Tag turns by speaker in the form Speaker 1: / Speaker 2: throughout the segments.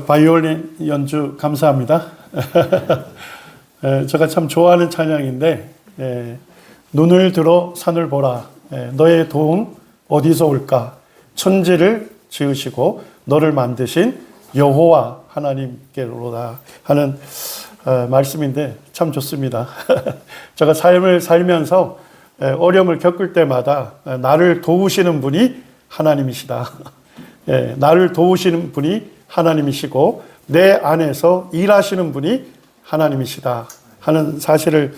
Speaker 1: 바이올린 연주 감사합니다. 제가 참 좋아하는 찬양인데, 눈을 들어 산을 보라. 너의 도움 어디서 올까? 천지를 지으시고 너를 만드신 여호와 하나님께로다 하는 말씀인데 참 좋습니다. 제가 삶을 살면서 어려움을 겪을 때마다 나를 도우시는 분이 하나님이시다. 나를 도우시는 분이 하나님이시고 내 안에서 일하시는 분이 하나님이시다 하는 사실을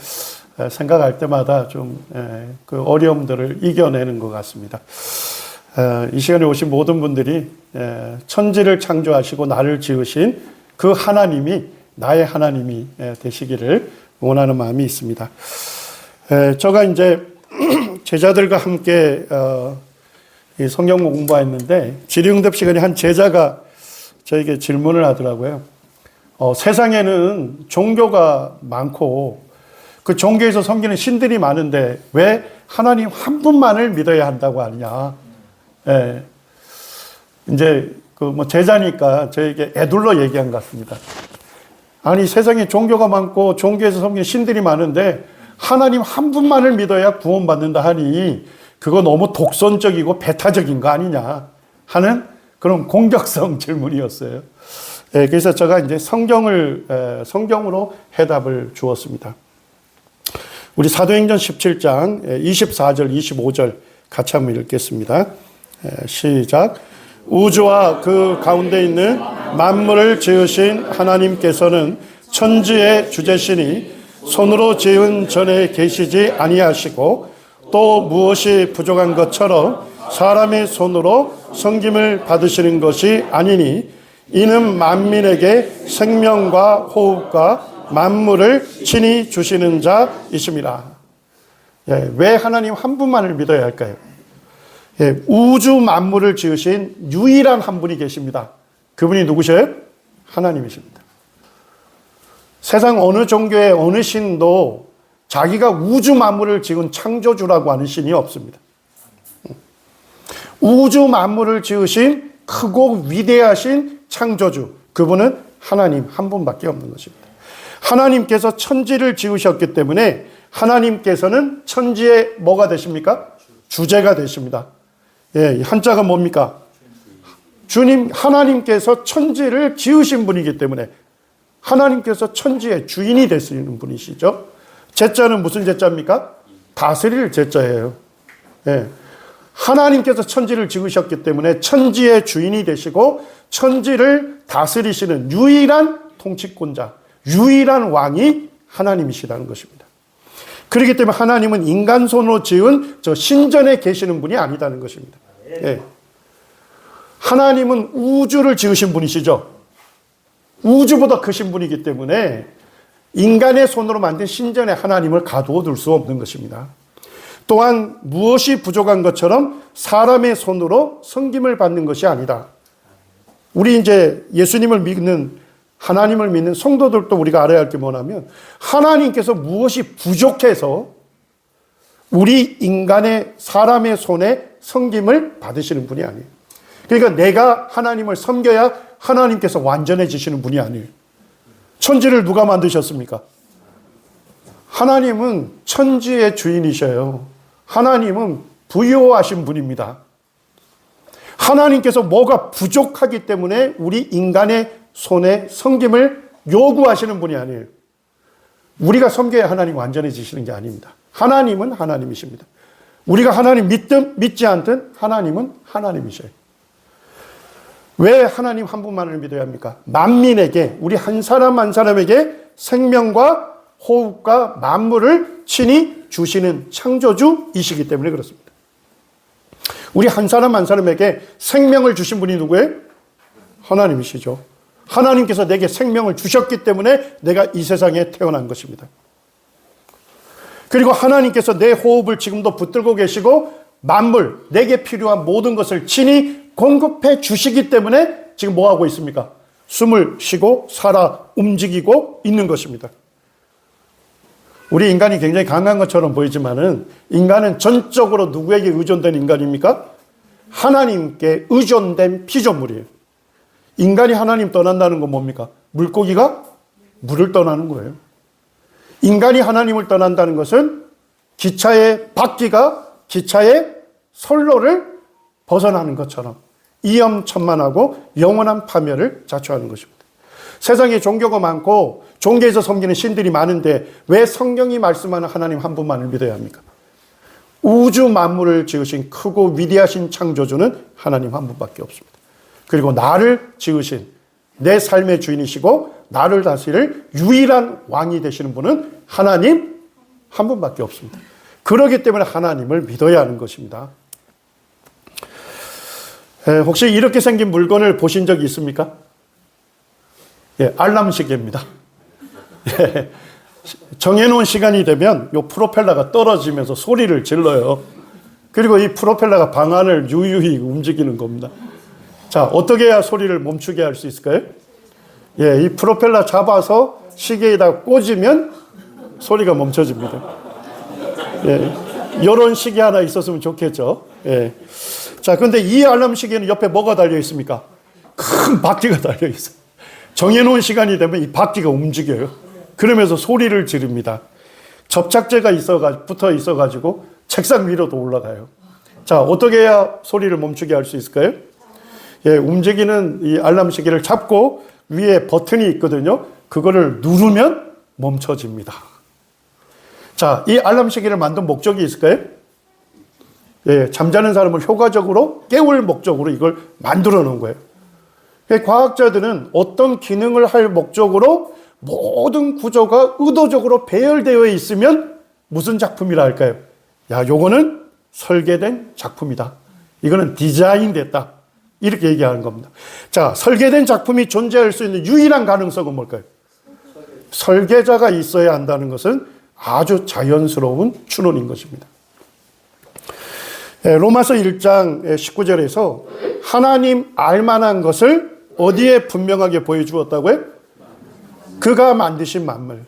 Speaker 1: 생각할 때마다 좀 그 어려움들을 이겨내는 것 같습니다. 이 시간에 오신 모든 분들이 천지를 창조하시고 나를 지으신 그 하나님이 나의 하나님이 되시기를 원하는 마음이 있습니다. 제가 이제 제자들과 함께 이 성경 공부했는데 질의응답 시간에 한 제자가 저에게 질문을 하더라고요. 세상에는 종교가 많고 그 종교에서 섬기는 신들이 많은데 왜 하나님 한 분만을 믿어야 한다고 하느냐. 이제 제자니까 저에게 애둘러 얘기한 것 같습니다. 아니 세상에 종교가 많고 종교에서 섬기는 신들이 많은데 하나님 한 분만을 믿어야 구원받는다 하니 그거 너무 독선적이고 배타적인 거 아니냐 하는 그런 공격성 질문이었어요. 그래서 제가 이제 성경으로 해답을 주었습니다. 우리 사도행전 17장 24절, 25절 같이 한번 읽겠습니다. 시작. 우주와 그 가운데 있는 만물을 지으신 하나님께서는 천지의 주재시니 손으로 지은 전에 계시지 아니하시고 또 무엇이 부족한 것처럼 사람의 손으로 섬김을 받으시는 것이 아니니 이는 만민에게 생명과 호흡과 만물을 친히 주시는 자이심이라. 왜 하나님 한 분만을 믿어야 할까요? 우주 만물을 지으신 유일한 한 분이 계십니다. 그분이 누구셔요? 하나님이십니다. 세상 어느 종교의 어느 신도 자기가 우주 만물을 지은 창조주라고 하는 신이 없습니다. 우주 만물을 지으신 크고 위대하신 창조주, 그분은 하나님 한 분밖에 없는 것입니다. 하나님께서 천지를 지으셨기 때문에 하나님께서는 천지의 뭐가 되십니까? 주제가 되십니다. 한자가 뭡니까? 주님, 하나님께서 천지를 지으신 분이기 때문에 하나님께서 천지의 주인이 되시는 분이시죠. 제자는 무슨 제자입니까? 다스릴 제자예요. 하나님께서 천지를 지으셨기 때문에 천지의 주인이 되시고 천지를 다스리시는 유일한 통치권자, 유일한 왕이 하나님이시라는 것입니다. 그렇기 때문에 하나님은 인간 손으로 지은 저 신전에 계시는 분이 아니다는 것입니다. 하나님은 우주를 지으신 분이시죠. 우주보다 크신 분이기 때문에 인간의 손으로 만든 신전에 하나님을 가두어 둘 수 없는 것입니다. 또한 무엇이 부족한 것처럼 사람의 손으로 섬김을 받는 것이 아니다. 우리 이제 예수님을 믿는 하나님을 믿는 성도들도 우리가 알아야 할 게 뭐냐면 하나님께서 무엇이 부족해서 우리 인간의 사람의 손에 섬김을 받으시는 분이 아니에요. 그러니까 내가 하나님을 섬겨야 하나님께서 완전해지시는 분이 아니에요. 천지를 누가 만드셨습니까? 하나님은 천지의 주인이셔요. 하나님은 부유하신 분입니다. 하나님께서 뭐가 부족하기 때문에 우리 인간의 손에 섬김을 요구하시는 분이 아니에요. 우리가 섬겨야 하나님 완전해지시는 게 아닙니다. 하나님은 하나님이십니다. 우리가 하나님 믿든 믿지 않든 하나님은 하나님이셔요. 왜 하나님 한 분만을 믿어야 합니까? 만민에게, 우리 한 사람 한 사람에게 생명과 호흡과 만물을 친히 주시는 창조주이시기 때문에 그렇습니다. 우리 한 사람 한 사람에게 생명을 주신 분이 누구예요? 하나님이시죠. 하나님께서 내게 생명을 주셨기 때문에 내가 이 세상에 태어난 것입니다. 그리고 하나님께서 내 호흡을 지금도 붙들고 계시고 만물, 내게 필요한 모든 것을 친히 공급해 주시기 때문에 지금 뭐 하고 있습니까? 숨을 쉬고 살아 움직이고 있는 것입니다. 우리 인간이 굉장히 강한 것처럼 보이지만은 인간은 전적으로 누구에게 의존된 인간입니까? 하나님께 의존된 피조물이에요. 인간이 하나님 떠난다는 건 뭡니까? 물고기가 물을 떠나는 거예요. 인간이 하나님을 떠난다는 것은 기차의 바퀴가 기차의 선로를 벗어나는 것처럼 이염천만하고 영원한 파멸을 자초하는 것입니다. 세상에 종교가 많고 종교에서 섬기는 신들이 많은데 왜 성경이 말씀하는 하나님 한 분만을 믿어야 합니까? 우주 만물을 지으신 크고 위대하신 창조주는 하나님 한 분밖에 없습니다. 그리고 나를 지으신 내 삶의 주인이시고 나를 다스릴 유일한 왕이 되시는 분은 하나님 한 분밖에 없습니다. 그렇기 때문에 하나님을 믿어야 하는 것입니다. 혹시 이렇게 생긴 물건을 보신 적이 있습니까? 예, 알람 시계입니다. 예, 정해놓은 시간이 되면 이 프로펠러가 떨어지면서 소리를 질러요. 그리고 이 프로펠러가 방안을 유유히 움직이는 겁니다. 자, 어떻게 해야 소리를 멈추게 할 수 있을까요? 예, 이 프로펠러 잡아서 시계에다 꽂으면 소리가 멈춰집니다. 예, 이런 시계 하나 있었으면 좋겠죠. 예. 자, 근데 이 알람 시계는 옆에 뭐가 달려 있습니까? 큰 바퀴가 달려 있어요. 정해놓은 시간이 되면 이 바퀴가 움직여요. 그러면서 소리를 지릅니다. 접착제가 붙어 있어가지고 책상 위로도 올라가요. 자, 어떻게 해야 소리를 멈추게 할 수 있을까요? 예, 움직이는 이 알람 시계를 잡고 위에 버튼이 있거든요. 그거를 누르면 멈춰집니다. 자, 이 알람 시계를 만든 목적이 있을까요? 예, 잠자는 사람을 효과적으로 깨울 목적으로 이걸 만들어 놓은 거예요. 과학자들은 어떤 기능을 할 목적으로 모든 구조가 의도적으로 배열되어 있으면 무슨 작품이라 할까요? 야, 요거는 설계된 작품이다. 이거는 디자인됐다. 이렇게 얘기하는 겁니다. 자, 설계된 작품이 존재할 수 있는 유일한 가능성은 뭘까요? 설계자가 있어야 한다는 것은 아주 자연스러운 추론인 것입니다. 로마서 1장 19절에서 하나님 알만한 것을 어디에 분명하게 보여주었다고요? 그가 만드신 만물.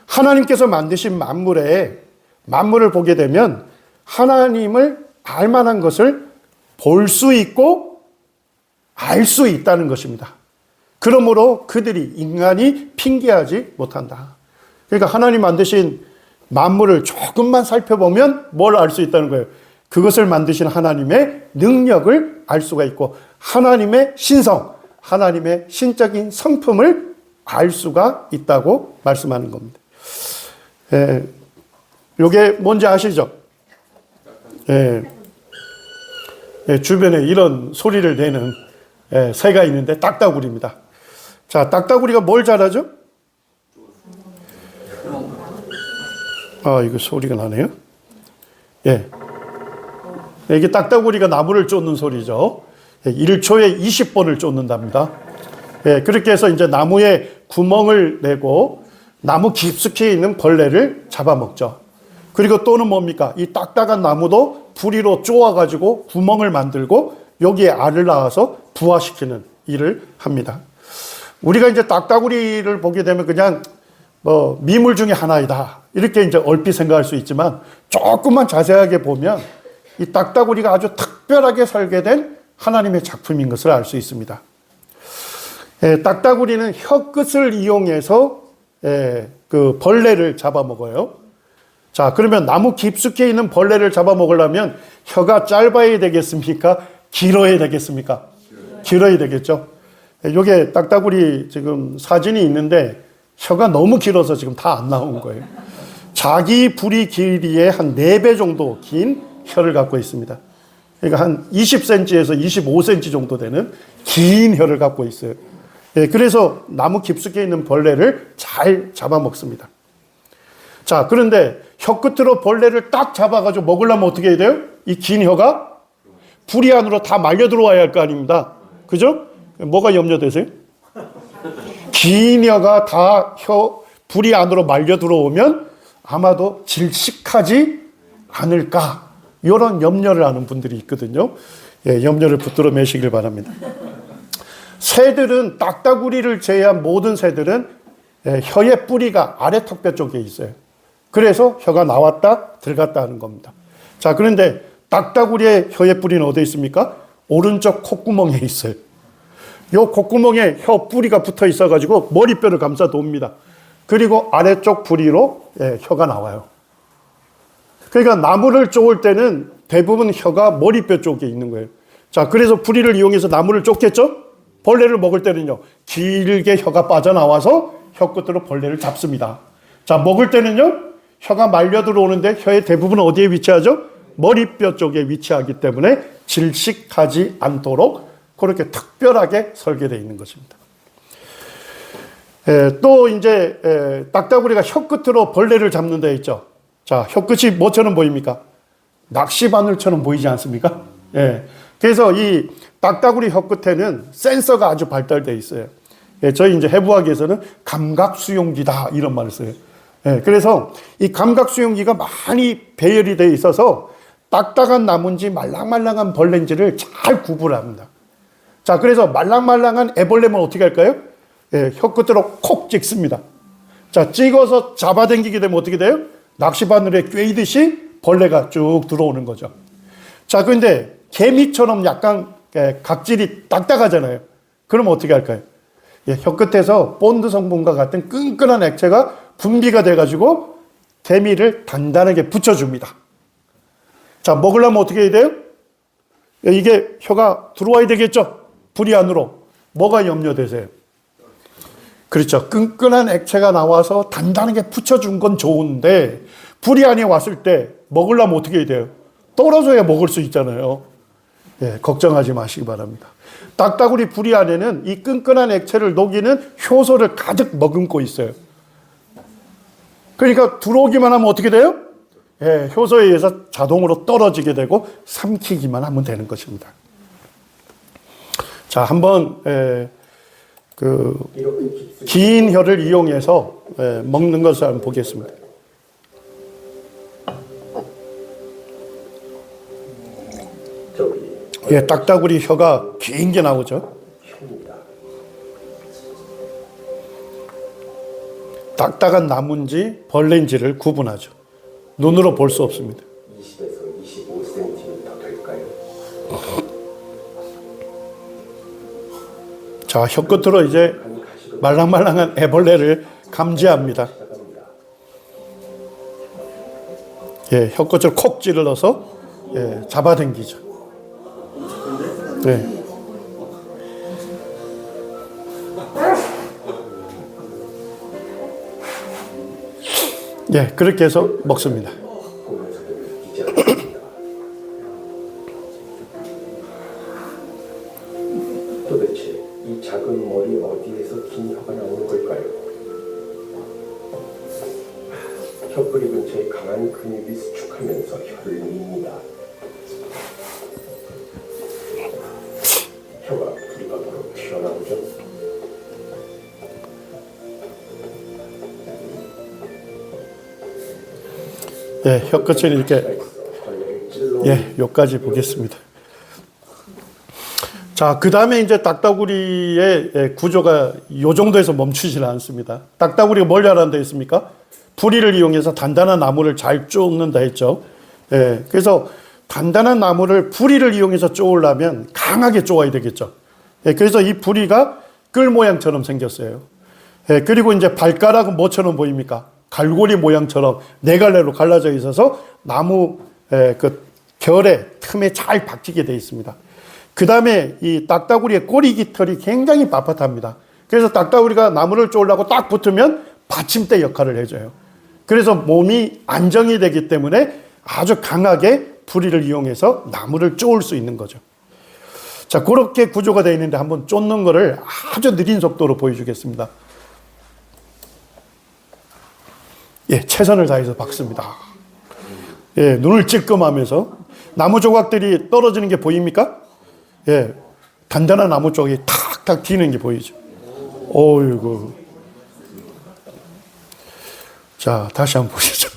Speaker 1: 하나님께서 만드신 만물을 보게 되면 하나님을 알만한 것을 볼 수 있고 알 수 있다는 것입니다. 그러므로 그들이 인간이 핑계하지 못한다. 그러니까 하나님 만드신 만물을 조금만 살펴보면 뭘 알 수 있다는 거예요? 그것을 만드신 하나님의 능력을 알 수가 있고 하나님의 신성, 하나님의 신적인 성품을 알 수가 있다고 말씀하는 겁니다. 이게 뭔지 아시죠? 주변에 이런 소리를 내는 새가 있는데 딱따구리입니다. 자, 딱따구리가 뭘 잘하죠? 아, 이거 소리가 나네요. 예. 이게 딱따구리가 나무를 쫓는 소리죠. 1초에 20번을 쫓는답니다. 예, 그렇게 해서 이제 나무에 구멍을 내고 나무 깊숙이 있는 벌레를 잡아먹죠. 그리고 또는 뭡니까? 이 딱딱한 나무도 부리로 쪼아가지고 구멍을 만들고 여기에 알을 낳아서 부화시키는 일을 합니다. 우리가 이제 딱따구리를 보게 되면 그냥 미물 중에 하나이다. 이렇게 이제 얼핏 생각할 수 있지만 조금만 자세하게 보면 이 딱따구리가 아주 특별하게 설계된 하나님의 작품인 것을 알 수 있습니다. 딱따구리는 혀끝을 이용해서 그 벌레를 잡아먹어요. 자, 그러면 나무 깊숙이 있는 벌레를 잡아먹으려면 혀가 짧아야 되겠습니까? 길어야 되겠습니까? 길어야 되겠죠. 요게 딱따구리 지금 사진이 있는데 혀가 너무 길어서 지금 다 안 나온 거예요. 자기 부리 길이의 한 4배 정도 긴 혀를 갖고 있습니다. 그러니까 한 20cm에서 25cm 정도 되는 긴 혀를 갖고 있어요. 그래서 나무 깊숙이 있는 벌레를 잘 잡아먹습니다. 자, 그런데 혀 끝으로 벌레를 딱 잡아가지고 먹으려면 어떻게 해야 돼요? 이 긴 혀가 부리 안으로 다 말려 들어와야 할 거 아닙니다. 그죠? 뭐가 염려되세요? 긴 혀가 다 부리 안으로 말려 들어오면 아마도 질식하지 않을까. 이런 염려를 하는 분들이 있거든요. 예, 염려를 붙들어 매시길 바랍니다. 새들은 딱따구리를 제외한 모든 새들은 혀의 뿌리가 아래 턱뼈 쪽에 있어요. 그래서 혀가 나왔다 들어갔다 하는 겁니다. 자, 그런데 딱따구리의 혀의 뿌리는 어디에 있습니까? 오른쪽 콧구멍에 있어요. 요 콧구멍에 혀 뿌리가 붙어 있어가지고 머리뼈를 감싸 돕니다. 그리고 아래쪽 부리로 혀가 나와요. 그러니까 나무를 쪼을 때는 대부분 혀가 머리뼈 쪽에 있는 거예요. 자, 그래서 부리를 이용해서 나무를 쫓겠죠? 벌레를 먹을 때는요, 길게 혀가 빠져나와서 혀 끝으로 벌레를 잡습니다. 자, 먹을 때는요, 혀가 말려 들어오는데 혀의 대부분은 어디에 위치하죠? 머리뼈 쪽에 위치하기 때문에 질식하지 않도록 그렇게 특별하게 설계되어 있는 것입니다. 또 이제 딱따구리가 혀 끝으로 벌레를 잡는 데 있죠. 자, 혀 끝이 뭐처럼 보입니까? 낚시바늘처럼 보이지 않습니까? 그래서 이 딱따구리 혀 끝에는 센서가 아주 발달되어 있어요. 저희 이제 해부학에서는 감각 수용기다 이런 말을 써요. 그래서 이 감각 수용기가 많이 배열이 되어 있어서 딱딱한 나무인지 말랑말랑한 벌레인지를 잘 구분합니다. 자, 그래서 말랑말랑한 애벌레면 어떻게 할까요? 혀 끝으로 콕 찍습니다. 자, 찍어서 잡아당기게 되면 어떻게 돼요? 낚시바늘에 꿰이듯이 벌레가 쭉 들어오는 거죠. 자, 근데 개미처럼 약간 각질이 딱딱하잖아요. 그럼 어떻게 할까요? 혀 끝에서 본드 성분과 같은 끈끈한 액체가 분비가 돼가지고 개미를 단단하게 붙여줍니다. 자, 먹으려면 어떻게 해야 돼요? 이게 혀가 들어와야 되겠죠? 부리 안으로. 뭐가 염려되세요? 그렇죠. 끈끈한 액체가 나와서 단단하게 붙여준 건 좋은데 부리 안에 왔을 때 먹으려면 어떻게 해야 돼요? 떨어져야 먹을 수 있잖아요. 걱정하지 마시기 바랍니다. 딱따구리 부리 안에는 이 끈끈한 액체를 녹이는 효소를 가득 머금고 있어요. 그러니까 들어오기만 하면 어떻게 돼요? 효소에 의해서 자동으로 떨어지게 되고 삼키기만 하면 되는 것입니다. 자, 한번 긴 혀를 이용해서 먹는 것을 한번 보겠습니다. 딱따구리 혀가 긴 게 나오죠. 딱딱한 나무인지 벌레인지를 구분하죠. 눈으로 볼 수 없습니다.
Speaker 2: 20에서 25cm 될까요?
Speaker 1: 자, 혀 끝으로 이제 말랑말랑한 애벌레를 감지합니다. 혀 끝을 콕 찔러서 잡아당기죠. 그렇게 해서 먹습니다.
Speaker 2: 도대체 이 작은 머리 어디에서 긴 혀가 나오는 걸까요? 혀뿌리 근처에 강한 근육이 수축하면서 혀를 밉니다. 혀가 부리가 바로 튀어나오죠.
Speaker 1: 혀 끝을 이렇게 여기까지 보겠습니다. 자, 그 다음에 이제 딱따구리의 구조가 이 정도에서 멈추질 않습니다. 딱따구리가 뭘 잘한다 했습니까? 부리를 이용해서 단단한 나무를 잘 쪼는다 했죠. 그래서 단단한 나무를 부리를 이용해서 쪼으려면 강하게 쪼아야 되겠죠. 그래서 이 부리가 끌 모양처럼 생겼어요. 그리고 이제 발가락은 뭐처럼 보입니까? 갈고리 모양처럼 네 갈래로 갈라져 있어서 나무 그 결의 틈에 잘 박히게 되어 있습니다. 그 다음에 이 딱따구리의 꼬리 깃털이 굉장히 빳빳합니다. 그래서 딱따구리가 나무를 쪼으려고 딱 붙으면 받침대 역할을 해줘요. 그래서 몸이 안정이 되기 때문에 아주 강하게 부리를 이용해서 나무를 쪼을 수 있는 거죠. 자, 그렇게 구조가 되어 있는데 한번 쫓는 거를 아주 느린 속도로 보여주겠습니다. 최선을 다해서 박습니다. 눈을 찔끔하면서 나무 조각들이 떨어지는 게 보입니까? 단단한 나무 쪽이 탁탁 튀는 게 보이죠. 어이구. 자, 다시 한번 보시죠.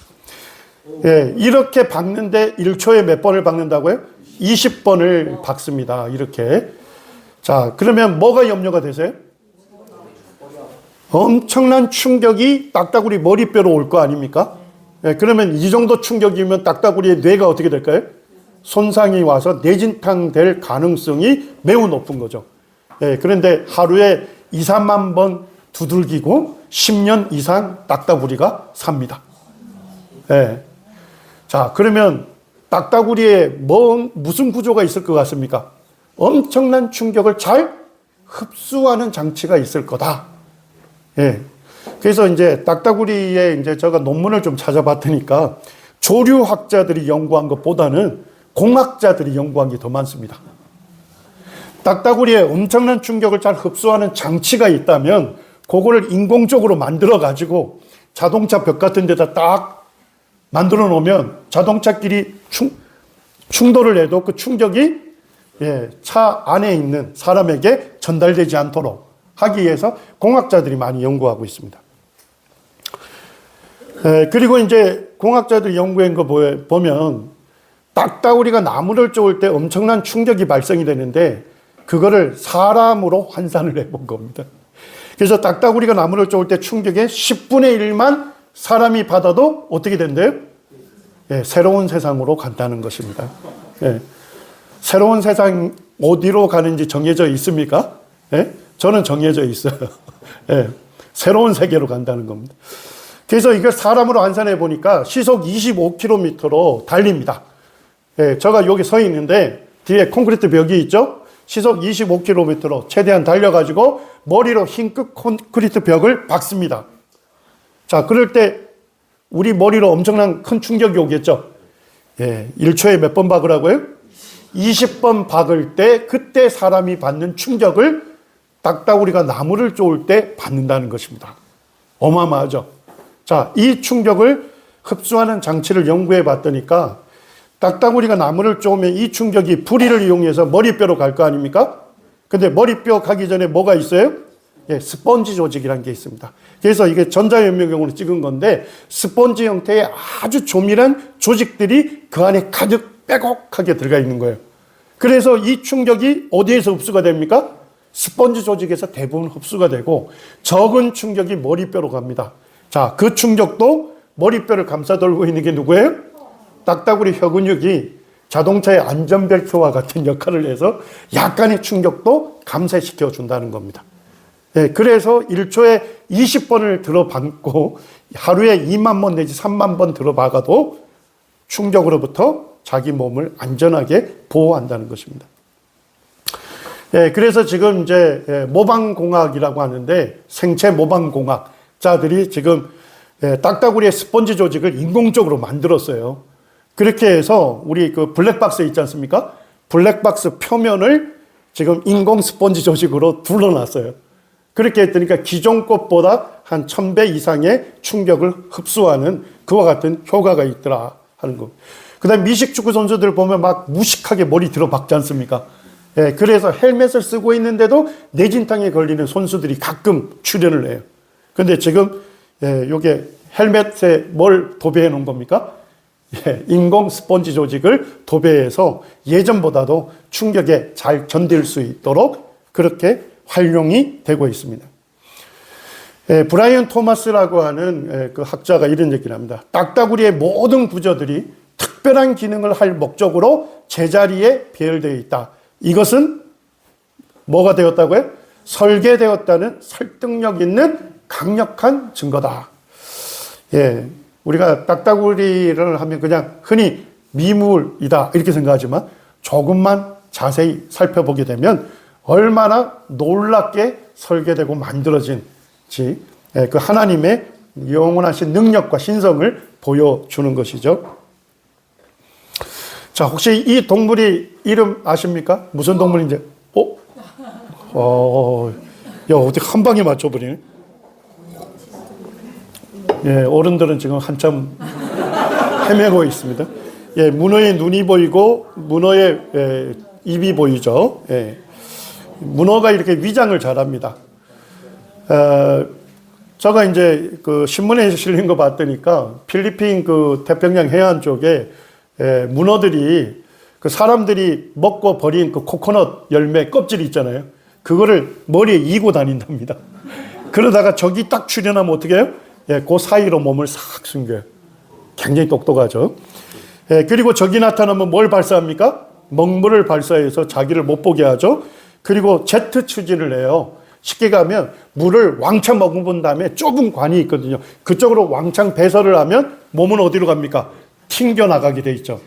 Speaker 1: 이렇게 박는데 1초에 몇 번을 박는다고요? 20번을 박습니다. 이렇게. 자, 그러면 뭐가 염려가 되세요? 엄청난 충격이 딱따구리 머리뼈로 올 거 아닙니까? 그러면 이 정도 충격이면 딱따구리의 뇌가 어떻게 될까요? 손상이 와서 뇌진탕 될 가능성이 매우 높은 거죠. 예, 그런데 하루에 2, 3만 번 두들기고 10년 이상 딱따구리가 삽니다. 예. 자, 그러면 딱따구리에 무슨 구조가 있을 것 같습니까? 엄청난 충격을 잘 흡수하는 장치가 있을 거다. 예. 그래서 이제 딱따구리에 이제 제가 논문을 좀 찾아봤더니까 조류학자들이 연구한 것보다는 공학자들이 연구한 게 더 많습니다. 딱따구리에 엄청난 충격을 잘 흡수하는 장치가 있다면 그거를 인공적으로 만들어 가지고 자동차 벽 같은 데다 딱 만들어 놓으면 자동차끼리 충돌을 해도 그 충격이 차 안에 있는 사람에게 전달되지 않도록 하기 위해서 공학자들이 많이 연구하고 있습니다. 그리고 이제 공학자들이 연구한 거 보면 딱따구리가 나무를 쪼을 때 엄청난 충격이 발생이 되는데 그거를 사람으로 환산을 해본 겁니다. 그래서 딱따구리가 나무를 쪼을 때 충격의 10분의 1만 사람이 받아도 어떻게 된대요? 새로운 세상으로 간다는 것입니다. 새로운 세상 어디로 가는지 정해져 있습니까? 저는 정해져 있어요. 새로운 세계로 간다는 겁니다. 그래서 이걸 사람으로 환산해 보니까 시속 25km로 달립니다. 제가 여기 서 있는데 뒤에 콘크리트 벽이 있죠? 시속 25km로 최대한 달려가지고 머리로 흰끝 콘크리트 벽을 박습니다. 자, 그럴 때 우리 머리로 엄청난 큰 충격이 오겠죠? 1초에 몇 번 박으라고요? 20번 박을 때 그때 사람이 받는 충격을 딱따구리가 나무를 쪼을 때 받는다는 것입니다. 어마어마하죠? 자, 이 충격을 흡수하는 장치를 연구해 봤더니까 딱따구리가 나무를 쪼으면 이 충격이 부리를 이용해서 머리뼈로 갈 거 아닙니까? 근데 머리뼈 가기 전에 뭐가 있어요? 스펀지 조직이라는 게 있습니다. 그래서 이게 전자현미경으로 찍은 건데 스펀지 형태의 아주 조밀한 조직들이 그 안에 가득 빼곡하게 들어가 있는 거예요. 그래서 이 충격이 어디에서 흡수가 됩니까? 스펀지 조직에서 대부분 흡수가 되고 적은 충격이 머리뼈로 갑니다. 자, 그 충격도 머리뼈를 감싸돌고 있는 게 누구예요? 딱따구리 혀근육이 자동차의 안전벨트와 같은 역할을 해서 약간의 충격도 감쇄시켜 준다는 겁니다. 그래서 1초에 20번을 들어박고 하루에 2만 번 내지 3만 번 들어박아도 충격으로부터 자기 몸을 안전하게 보호한다는 것입니다. 그래서 지금 이제 모방공학이라고 하는데 생체 모방공학자들이 지금 딱따구리의 스펀지 조직을 인공적으로 만들었어요. 그렇게 해서 우리 그 블랙박스 있지 않습니까? 블랙박스 표면을 지금 인공 스펀지 조직으로 둘러놨어요. 그렇게 했더니까 기존 것보다 한 1000배 이상의 충격을 흡수하는 그와 같은 효과가 있더라 하는 거. 그 다음에 미식축구 선수들 보면 막 무식하게 머리 들어박지 않습니까? 그래서 헬멧을 쓰고 있는데도 뇌진탕에 걸리는 선수들이 가끔 출연을 해요. 근데 지금 요게 헬멧에 뭘 도배해 놓은 겁니까? 인공 스펀지 조직을 도배해서 예전보다도 충격에 잘 견딜 수 있도록 그렇게 활용이 되고 있습니다. 브라이언 토마스라고 하는 그 학자가 이런 얘기를 합니다. 딱따구리의 모든 구조들이 특별한 기능을 할 목적으로 제자리에 배열되어 있다. 이것은 뭐가 되었다고요? 설계되었다는 설득력 있는 강력한 증거다. 우리가 딱따구리를 하면 그냥 흔히 미물이다 이렇게 생각하지만 조금만 자세히 살펴보게 되면 얼마나 놀랍게 설계되고 만들어진지 그 하나님의 영원하신 능력과 신성을 보여주는 것이죠. 자, 혹시 이 동물이 이름 아십니까? 무슨 동물인지? 야, 어떻게 한 방에 맞춰버리네? 어른들은 지금 한참 헤매고 있습니다. 문어의 눈이 보이고 문어의 입이 보이죠. 문어가 이렇게 위장을 잘합니다. 제가 이제 그 신문에 실린 거 봤더니까 필리핀 그 태평양 해안 쪽에 문어들이 그 사람들이 먹고 버린 그 코코넛 열매 껍질 있잖아요. 그거를 머리에 이고 다닌답니다. 그러다가 적이 딱 출현하면 어떻게 해요? 그 사이로 몸을 싹 숨겨요. 굉장히 똑똑하죠. 그리고 적이 나타나면 뭘 발사합니까? 먹물을 발사해서 자기를 못 보게 하죠. 그리고 제트 추진을 해요. 쉽게 가면 물을 왕창 머금은 다음에 좁은 관이 있거든요. 그쪽으로 왕창 배설을 하면 몸은 어디로 갑니까? 튕겨나가게 돼 있죠.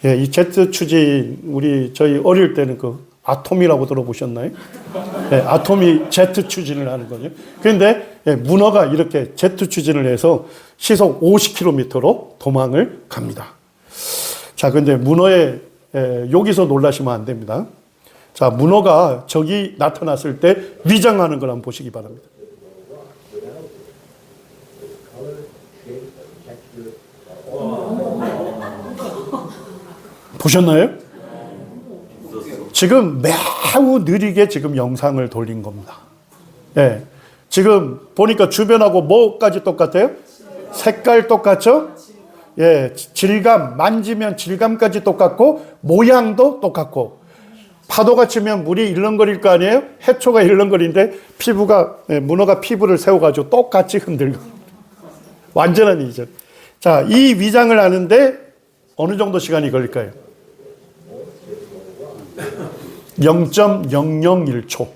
Speaker 1: 예, 이 제트 추진, 저희 어릴 때는 그 아톰이라고 들어보셨나요? 예, 아톰이 제트 추진을 하는 거죠. 그런데 예, 문어가 이렇게 제트 추진을 해서 시속 50km로 도망을 갑니다. 자, 근데 문어의 여기서 놀라시면 안 됩니다. 자, 문어가 적이 나타났을 때 위장하는 걸 한번 보시기 바랍니다. 보셨나요? 지금 매우 느리게 지금 영상을 돌린 겁니다. 예. 지금 보니까 주변하고 뭐까지 똑같아요? 색깔 똑같죠? 예. 질감, 만지면 질감까지 똑같고, 모양도 똑같고, 파도가 치면 물이 일렁거릴 거 아니에요? 해초가 일렁거리는데, 문어가 피부를 세워가지고 똑같이 흔들고. 완전한 이죠. 자, 이 위장을 하는데 어느 정도 시간이 걸릴까요? 0.001초.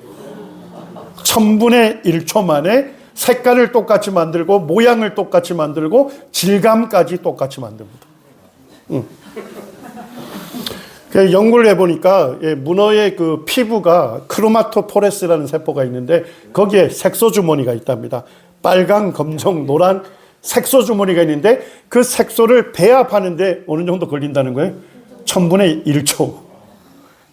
Speaker 1: 1000분의 1초 만에 색깔을 똑같이 만들고 모양을 똑같이 만들고 질감까지 똑같이 만듭니다. 연구를 해보니까 문어의 그 피부가 크로마토포레스라는 세포가 있는데 거기에 색소 주머니가 있답니다. 빨강, 검정, 노란 색소 주머니가 있는데 그 색소를 배합하는데 어느 정도 걸린다는 거예요? 1000분의 1초.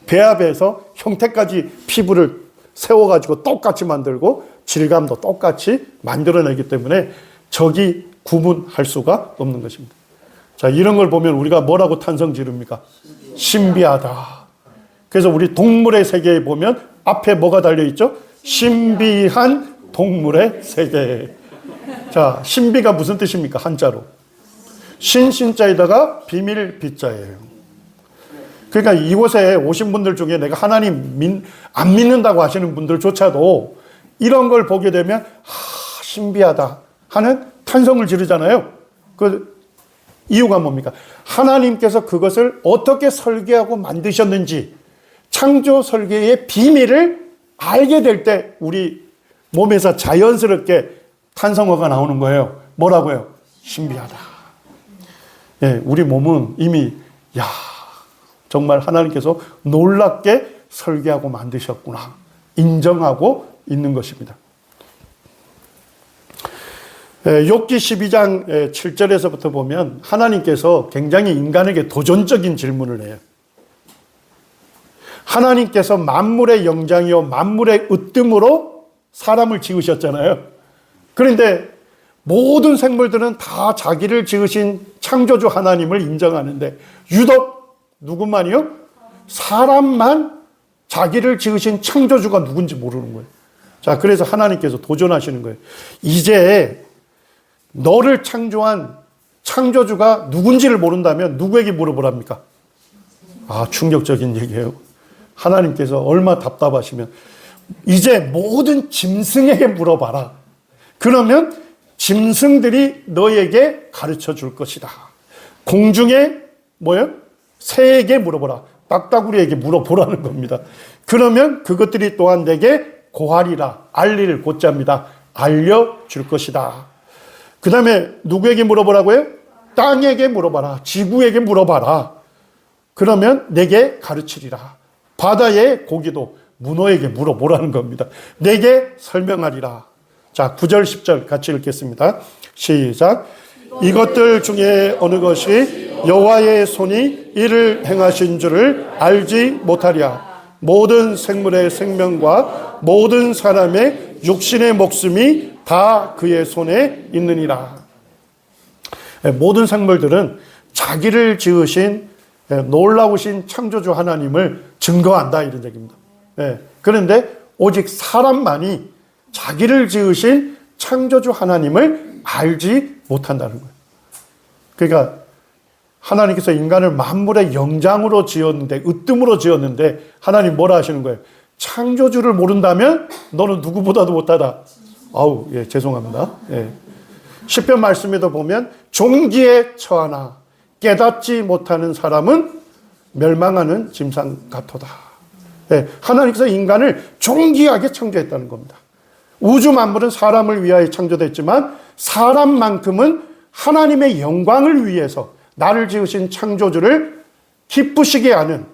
Speaker 1: 배합해서 형태까지 피부를 세워가지고 똑같이 만들고 질감도 똑같이 만들어내기 때문에 적이 구분할 수가 없는 것입니다. 자, 이런 걸 보면 우리가 뭐라고 탄성 지릅니까? 신비하다. 그래서 우리 동물의 세계에 보면 앞에 뭐가 달려있죠? 신비한 동물의 세계. 자, 신비가 무슨 뜻입니까? 한자로. 신자에다가 비밀 비자예요. 그러니까 이곳에 오신 분들 중에 내가 하나님 안 믿는다고 하시는 분들조차도 이런 걸 보게 되면 신비하다 하는 탄성을 지르잖아요. 그 이유가 뭡니까? 하나님께서 그것을 어떻게 설계하고 만드셨는지 창조 설계의 비밀을 알게 될 때 우리 몸에서 자연스럽게 탄성어가 나오는 거예요. 뭐라고요? 신비하다. 예, 우리 몸은 이미 정말 하나님께서 놀랍게 설계하고 만드셨구나 인정하고 있는 것입니다. 욥기 12장 7절에서부터 보면 하나님께서 굉장히 인간에게 도전적인 질문을 해요. 하나님께서 만물의 영장이요 만물의 으뜸으로 사람을 지으셨잖아요. 그런데 모든 생물들은 다 자기를 지으신 창조주 하나님을 인정하는데 유독 누구만이요? 사람만 자기를 지으신 창조주가 누군지 모르는 거예요. 자, 그래서 하나님께서 도전하시는 거예요. 이제 너를 창조한 창조주가 누군지를 모른다면 누구에게 물어보랍니까? 충격적인 얘기예요. 하나님께서 얼마나 답답하시면 이제 모든 짐승에게 물어봐라. 그러면 짐승들이 너에게 가르쳐 줄 것이다. 공중에 새에게 물어보라. 딱따구리에게 물어보라는 겁니다. 그러면 그것들이 또한 내게 고하리라. 알리를 곧자입니다. 알려줄 것이다. 그 다음에 누구에게 물어보라고요? 땅에게 물어봐라. 지구에게 물어봐라. 그러면 내게 가르치리라. 바다의 고기도 문어에게 물어보라는 겁니다. 내게 설명하리라. 자, 9절 10절 같이 읽겠습니다. 시작. 이것들 중에 어느 것이 여호와의 손이 이를 행하신 줄을 알지 못하랴. 모든 생물의 생명과 모든 사람의 육신의 목숨이 다 그의 손에 있느니라. 모든 생물들은 자기를 지으신 놀라우신 창조주 하나님을 증거한다 이런 얘기입니다. 그런데 오직 사람만이 자기를 지으신 창조주 하나님을 알지 못한다는 거예요. 그러니까 하나님께서 인간을 만물의 영장으로 지었는데, 으뜸으로 지었는데 하나님 뭐라 하시는 거예요? 창조주를 모른다면 너는 누구보다도 못하다. 죄송합니다. 시편 말씀에도 보면 종기에 처하나 깨닫지 못하는 사람은 멸망하는 짐승 같도다. 예, 하나님께서 인간을 존귀하게 창조했다는 겁니다. 우주 만물은 사람을 위하여 창조됐지만 사람만큼은 하나님의 영광을 위해서 나를 지으신 창조주를 기쁘시게 하는,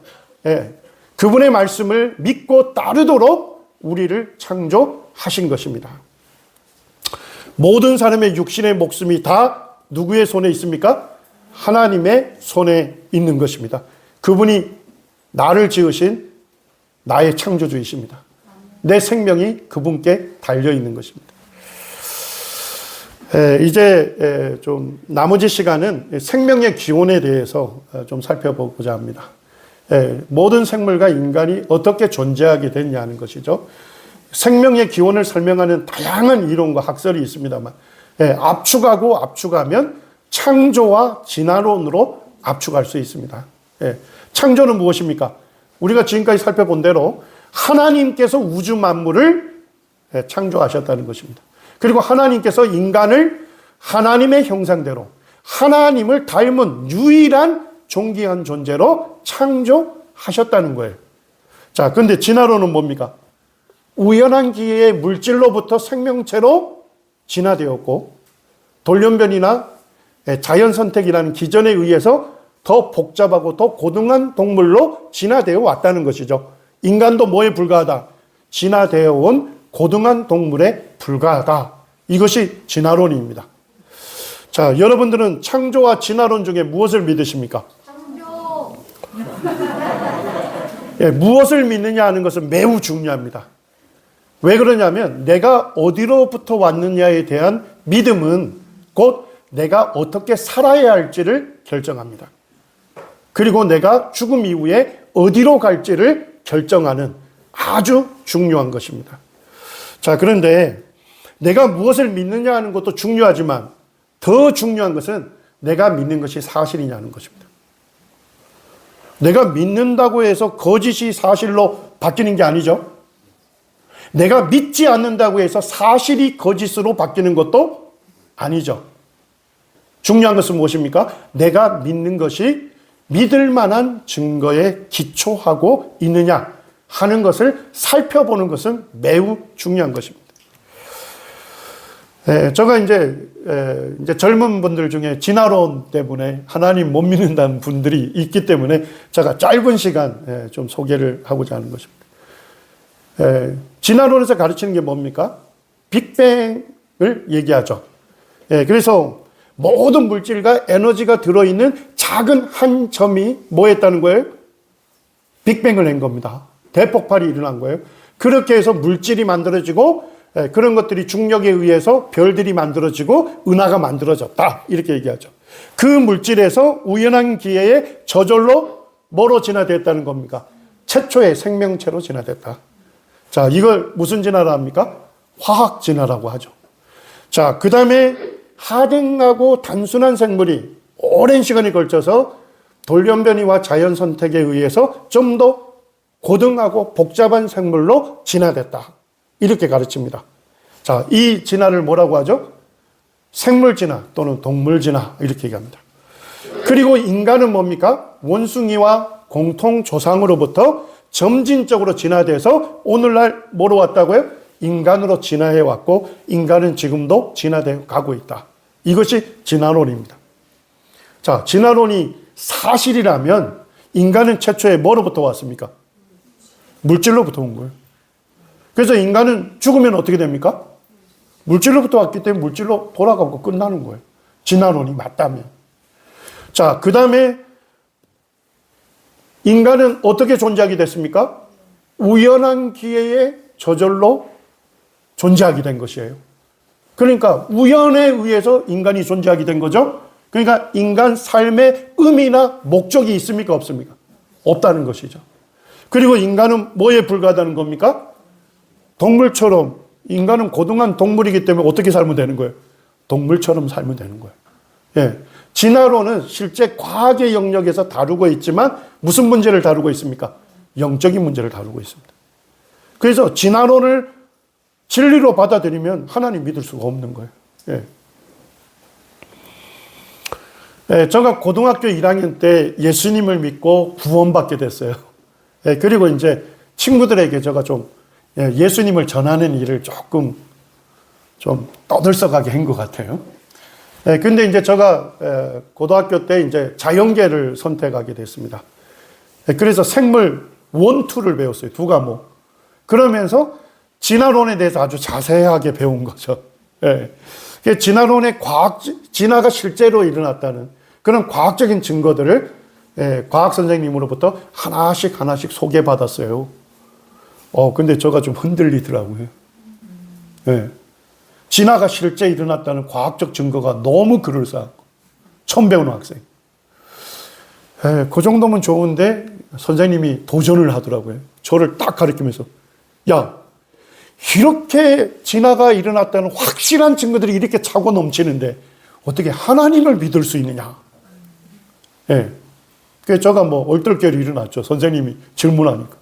Speaker 1: 예, 그분의 말씀을 믿고 따르도록 우리를 창조하신 것입니다. 모든 사람의 육신의 목숨이 다 누구의 손에 있습니까? 하나님의 손에 있는 것입니다. 그분이 나를 지으신 나의 창조주이십니다. 내 생명이 그분께 달려있는 것입니다. 이제 좀 나머지 시간은 생명의 기원에 대해서 좀 살펴보고자 합니다. 모든 생물과 인간이 어떻게 존재하게 됐냐는 것이죠. 생명의 기원을 설명하는 다양한 이론과 학설이 있습니다만, 압축하고 압축하면 창조와 진화론으로 압축할 수 있습니다. 창조는 무엇입니까? 우리가 지금까지 살펴본 대로 하나님께서 우주 만물을 창조하셨다는 것입니다. 그리고 하나님께서 인간을 하나님의 형상대로 하나님을 닮은 유일한 존귀한 존재로 창조하셨다는 거예요. 자, 근데 진화론은 뭡니까? 우연한 기회에 물질로부터 생명체로 진화되었고, 돌연변이나 자연 선택이라는 기전에 의해서 더 복잡하고 더 고등한 동물로 진화되어 왔다는 것이죠. 인간도 뭐에 불과하다? 진화되어 온 고등한 동물에 불과하다. 이것이 진화론입니다. 자, 여러분들은 창조와 진화론 중에 무엇을 믿으십니까? 창조. 무엇을 믿느냐 하는 것은 매우 중요합니다. 왜 그러냐면 내가 어디로부터 왔느냐에 대한 믿음은 곧 내가 어떻게 살아야 할지를 결정합니다. 그리고 내가 죽음 이후에 어디로 갈지를 결정하는 아주 중요한 것입니다. 자, 그런데 내가 무엇을 믿느냐 하는 것도 중요하지만 더 중요한 것은 내가 믿는 것이 사실이냐는 것입니다. 내가 믿는다고 해서 거짓이 사실로 바뀌는 게 아니죠. 내가 믿지 않는다고 해서 사실이 거짓으로 바뀌는 것도 아니죠. 중요한 것은 무엇입니까? 내가 믿는 것이 믿을 만한 증거에 기초하고 있느냐 하는 것을 살펴보는 것은 매우 중요한 것입니다. 제가 이제 젊은 분들 중에 진화론 때문에 하나님 못 믿는다는 분들이 있기 때문에 제가 짧은 시간 좀 소개를 하고자 하는 것입니다. 진화론에서 가르치는 게 뭡니까? 빅뱅을 얘기하죠. 그래서 모든 물질과 에너지가 들어있는 작은 한 점이 뭐 했다는 거예요? 빅뱅을 낸 겁니다. 대폭발이 일어난 거예요. 그렇게 해서 물질이 만들어지고 그런 것들이 중력에 의해서 별들이 만들어지고 은하가 만들어졌다. 이렇게 얘기하죠. 그 물질에서 우연한 기회에 저절로 뭐로 진화됐다는 겁니까? 최초의 생명체로 진화됐다. 자, 이걸 무슨 진화라 합니까? 화학 진화라고 하죠. 자, 그 다음에 하등하고 단순한 생물이 오랜 시간이 걸쳐서 돌연변이와 자연 선택에 의해서 좀 더 고등하고 복잡한 생물로 진화됐다. 이렇게 가르칩니다. 자, 이 진화를 뭐라고 하죠? 생물 진화 또는 동물 진화 이렇게 얘기합니다. 그리고 인간은 뭡니까? 원숭이와 공통 조상으로부터 점진적으로 진화돼서 오늘날 뭐로 왔다고요? 인간으로 진화해 왔고 인간은 지금도 진화되어 가고 있다. 이것이 진화론입니다. 자, 진화론이 사실이라면 인간은 최초에 뭐로부터 왔습니까? 물질로부터 온 거예요. 그래서 인간은 죽으면 어떻게 됩니까? 물질로부터 왔기 때문에 물질로 돌아가고 끝나는 거예요. 진화론이 맞다면. 자, 그 다음에 인간은 어떻게 존재하게 됐습니까? 우연한 기회에 저절로 존재하게 된 것이에요. 그러니까 우연에 의해서 인간이 존재하게 된 거죠. 그러니까 인간 삶의 의미나 목적이 있습니까? 없습니까? 없다는 것이죠. 그리고 인간은 뭐에 불과하다는 겁니까? 동물처럼 인간은 고등한 동물이기 때문에 어떻게 살면 되는 거예요? 동물처럼 살면 되는 거예요. 예. 진화론은 실제 과학의 영역에서 다루고 있지만 무슨 문제를 다루고 있습니까? 영적인 문제를 다루고 있습니다. 그래서 진화론을 진리로 받아들이면 하나님 믿을 수가 없는 거예요. 예. 제가 고등학교 1학년 때 예수님을 믿고 구원받게 됐어요. 그리고 이제 친구들에게 제가 좀 예수님을 전하는 일을 조금 좀 떠들썩하게 한 것 같아요. 근데 이제 제가 고등학교 때 이제 자연계를 선택하게 됐습니다. 그래서 생물 1, 2를 배웠어요. 2과목. 그러면서 진화론에 대해서 아주 자세하게 배운 거죠. 진화론의 진화가 실제로 일어났다는 그런 과학적인 증거들을 과학 선생님으로부터 하나씩 소개받았어요. 근데 제가 좀 흔들리더라고요. 진화가 실제 일어났다는 과학적 증거가 너무 그럴싸하고 처음 배우는 학생. 그 정도면 좋은데 선생님이 도전을 하더라고요. 저를 딱 가리키면서 야, 이렇게 진화가 일어났다는 확실한 증거들이 이렇게 차고 넘치는데 어떻게 하나님을 믿을 수 있느냐. 그래서 제가 뭐 얼떨결에 일어났죠. 선생님이 질문하니까.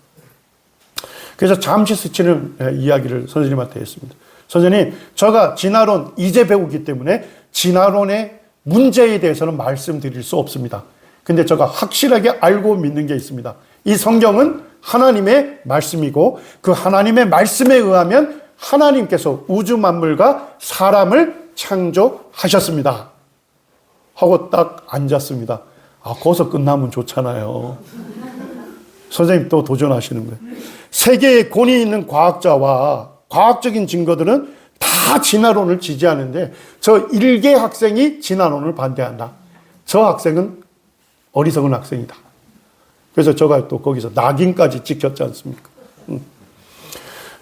Speaker 1: 그래서 잠시 스치는 이야기를 선생님한테 했습니다. 선생님, 제가 진화론 이제 배우기 때문에 진화론의 문제에 대해서는 말씀드릴 수 없습니다. 근데 제가 확실하게 알고 믿는 게 있습니다. 이 성경은 하나님의 말씀이고 그 하나님의 말씀에 의하면 하나님께서 우주 만물과 사람을 창조하셨습니다. 하고 딱 앉았습니다. 거기서 끝나면 좋잖아요. 선생님 또 도전하시는 거예요. 세계에 권위 있는 과학자와 과학적인 증거들은 다 진화론을 지지하는데 저 일개 학생이 진화론을 반대한다. 저 학생은 어리석은 학생이다. 그래서 제가 또 거기서 낙인까지 찍혔지 않습니까?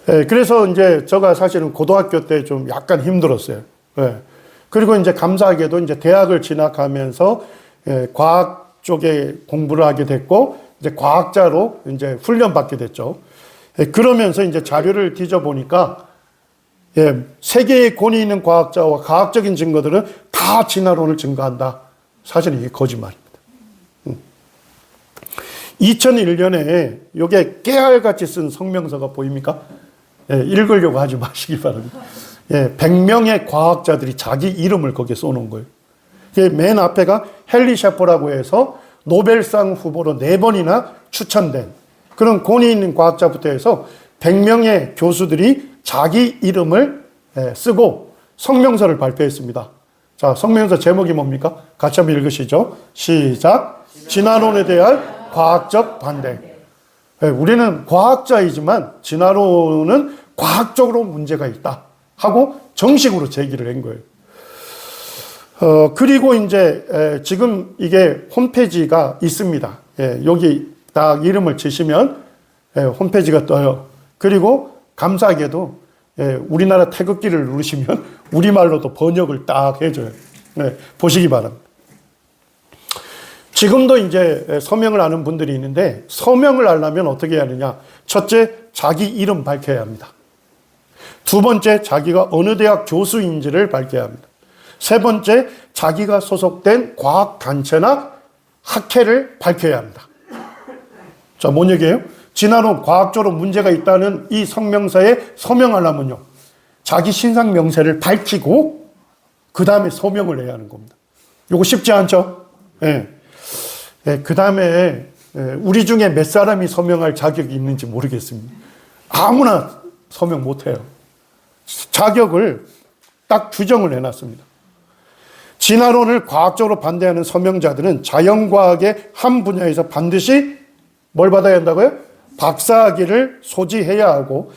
Speaker 1: 그래서 이제 제가 사실은 고등학교 때 좀 약간 힘들었어요. 그리고 이제 감사하게도 이제 대학을 진학하면서 과학 쪽에 공부를 하게 됐고 이제 과학자로 이제 훈련받게 됐죠. 그러면서 이제 자료를 뒤져보니까 세계에 권위 있는 과학자와 과학적인 증거들은 다 진화론을 증거한다. 사실은 이게 거짓말입니다. 2001년에 이게 깨알같이 쓴 성명서가 보입니까? 읽으려고 하지 마시기 바랍니다. 100명의 과학자들이 자기 이름을 거기에 써놓은 거예요. 맨 앞에가 헨리 셰퍼라고 해서 노벨상 후보로 4번이나 추천된 그런 권위 있는 과학자부터 해서 100명의 교수들이 자기 이름을 쓰고 성명서를 발표했습니다. 자, 성명서 제목이 뭡니까? 같이 한번 읽으시죠. 시작. 진화론에 대한 과학적 반대. 우리는 과학자이지만 진화론은 과학적으로 문제가 있다 하고 정식으로 제기를 한 거예요. 그리고 이제 지금 이게 홈페이지가 있습니다. 여기 딱 이름을 치시면 홈페이지가 떠요. 그리고 감사하게도 우리나라 태극기를 누르시면 우리말로도 번역을 딱 해줘요. 보시기 바랍니다. 지금도 이제 서명을 하는 분들이 있는데 서명을 하려면 어떻게 해야 하느냐. 첫째, 자기 이름 밝혀야 합니다. 두 번째, 자기가 어느 대학 교수인지를 밝혀야 합니다. 세 번째, 자기가 소속된 과학단체나 학회를 밝혀야 합니다. 자, 뭔 얘기예요? 진화론 과학적으로 문제가 있다는 이 성명서에 서명하려면요. 자기 신상 명세를 밝히고 그 다음에 서명을 해야 하는 겁니다. 이거 쉽지 않죠? 그 다음에 우리 중에 몇 사람이 서명할 자격이 있는지 모르겠습니다. 아무나 서명 못해요. 자격을 딱 규정을 해놨습니다. 진화론을 과학적으로 반대하는 서명자들은 자연과학의 한 분야에서 반드시 뭘 받아야 한다고요? 박사학위를 소지해야 하고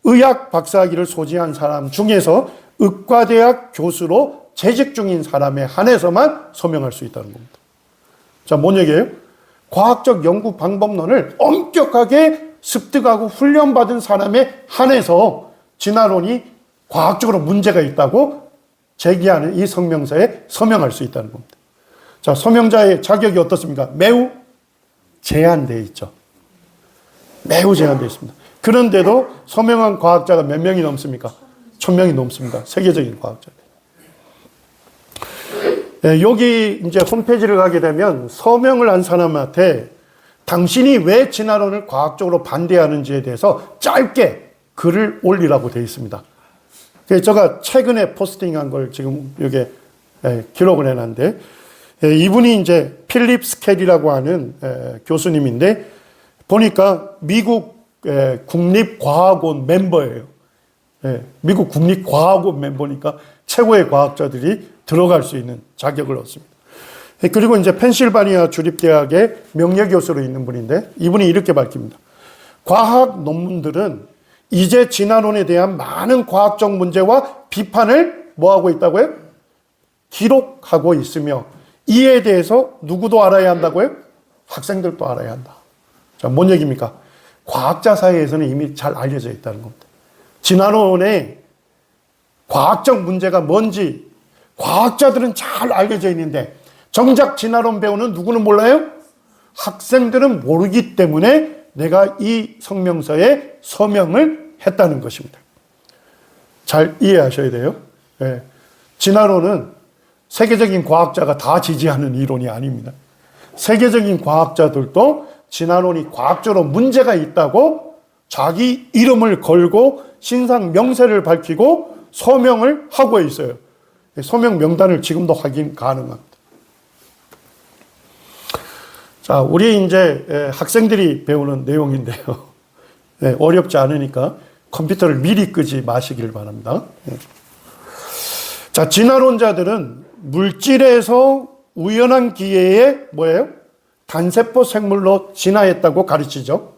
Speaker 1: 의학 박사학위를 소지한 사람 중에서 의과대학 교수로 재직 중인 사람에 한해서만 서명할 수 있다는 겁니다. 자, 뭔 얘기예요? 과학적 연구 방법론을 엄격하게 습득하고 훈련받은 사람에 한해서 진화론이 과학적으로 문제가 있다고 제기하는 이 성명서에 서명할 수 있다는 겁니다. 자, 서명자의 자격이 어떻습니까? 매우 제한되어 있죠. 매우 제한되어 있습니다. 그런데도 서명한 과학자가 몇 명이 넘습니까? 1000명이 넘습니다. 세계적인 과학자들. 여기 이제 홈페이지를 가게 되면 서명을 한 사람한테 당신이 왜 진화론을 과학적으로 반대하는지에 대해서 짧게 글을 올리라고 되어 있습니다. 그래서 제가 최근에 포스팅한 걸 지금 여기 기록을 해놨는데 이분이 이제 필립 스켈이라고 하는 교수님인데 보니까 미국 국립과학원 멤버예요. 미국 국립과학원 멤버니까 최고의 과학자들이 들어갈 수 있는 자격을 얻습니다. 그리고 이제 펜실바니아 주립대학의 명예교수로 있는 분인데 이분이 이렇게 밝힙니다. 과학 논문들은 이제 진화론에 대한 많은 과학적 문제와 비판을 뭐하고 있다고요? 기록하고 있으며 이에 대해서 누구도 알아야 한다고요? 학생들도 알아야 한다. 자, 뭔 얘기입니까? 과학자 사이에서는 이미 잘 알려져 있다는 겁니다. 진화론의 과학적 문제가 뭔지 과학자들은 잘 알려져 있는데 정작 진화론 배우는 누구는 몰라요? 학생들은 모르기 때문에 내가 이 성명서에 서명을 했다는 것입니다. 잘 이해하셔야 돼요. 진화론은 세계적인 과학자가 다 지지하는 이론이 아닙니다. 세계적인 과학자들도 진화론이 과학적으로 문제가 있다고 자기 이름을 걸고 신상 명세를 밝히고 서명을 하고 있어요. 서명 명단을 지금도 확인 가능합니다. 자, 우리 이제 학생들이 배우는 내용인데요. 어렵지 않으니까 컴퓨터를 미리 끄지 마시길 바랍니다. 자, 진화론자들은 물질에서 우연한 기회에 뭐예요? 단세포 생물로 진화했다고 가르치죠.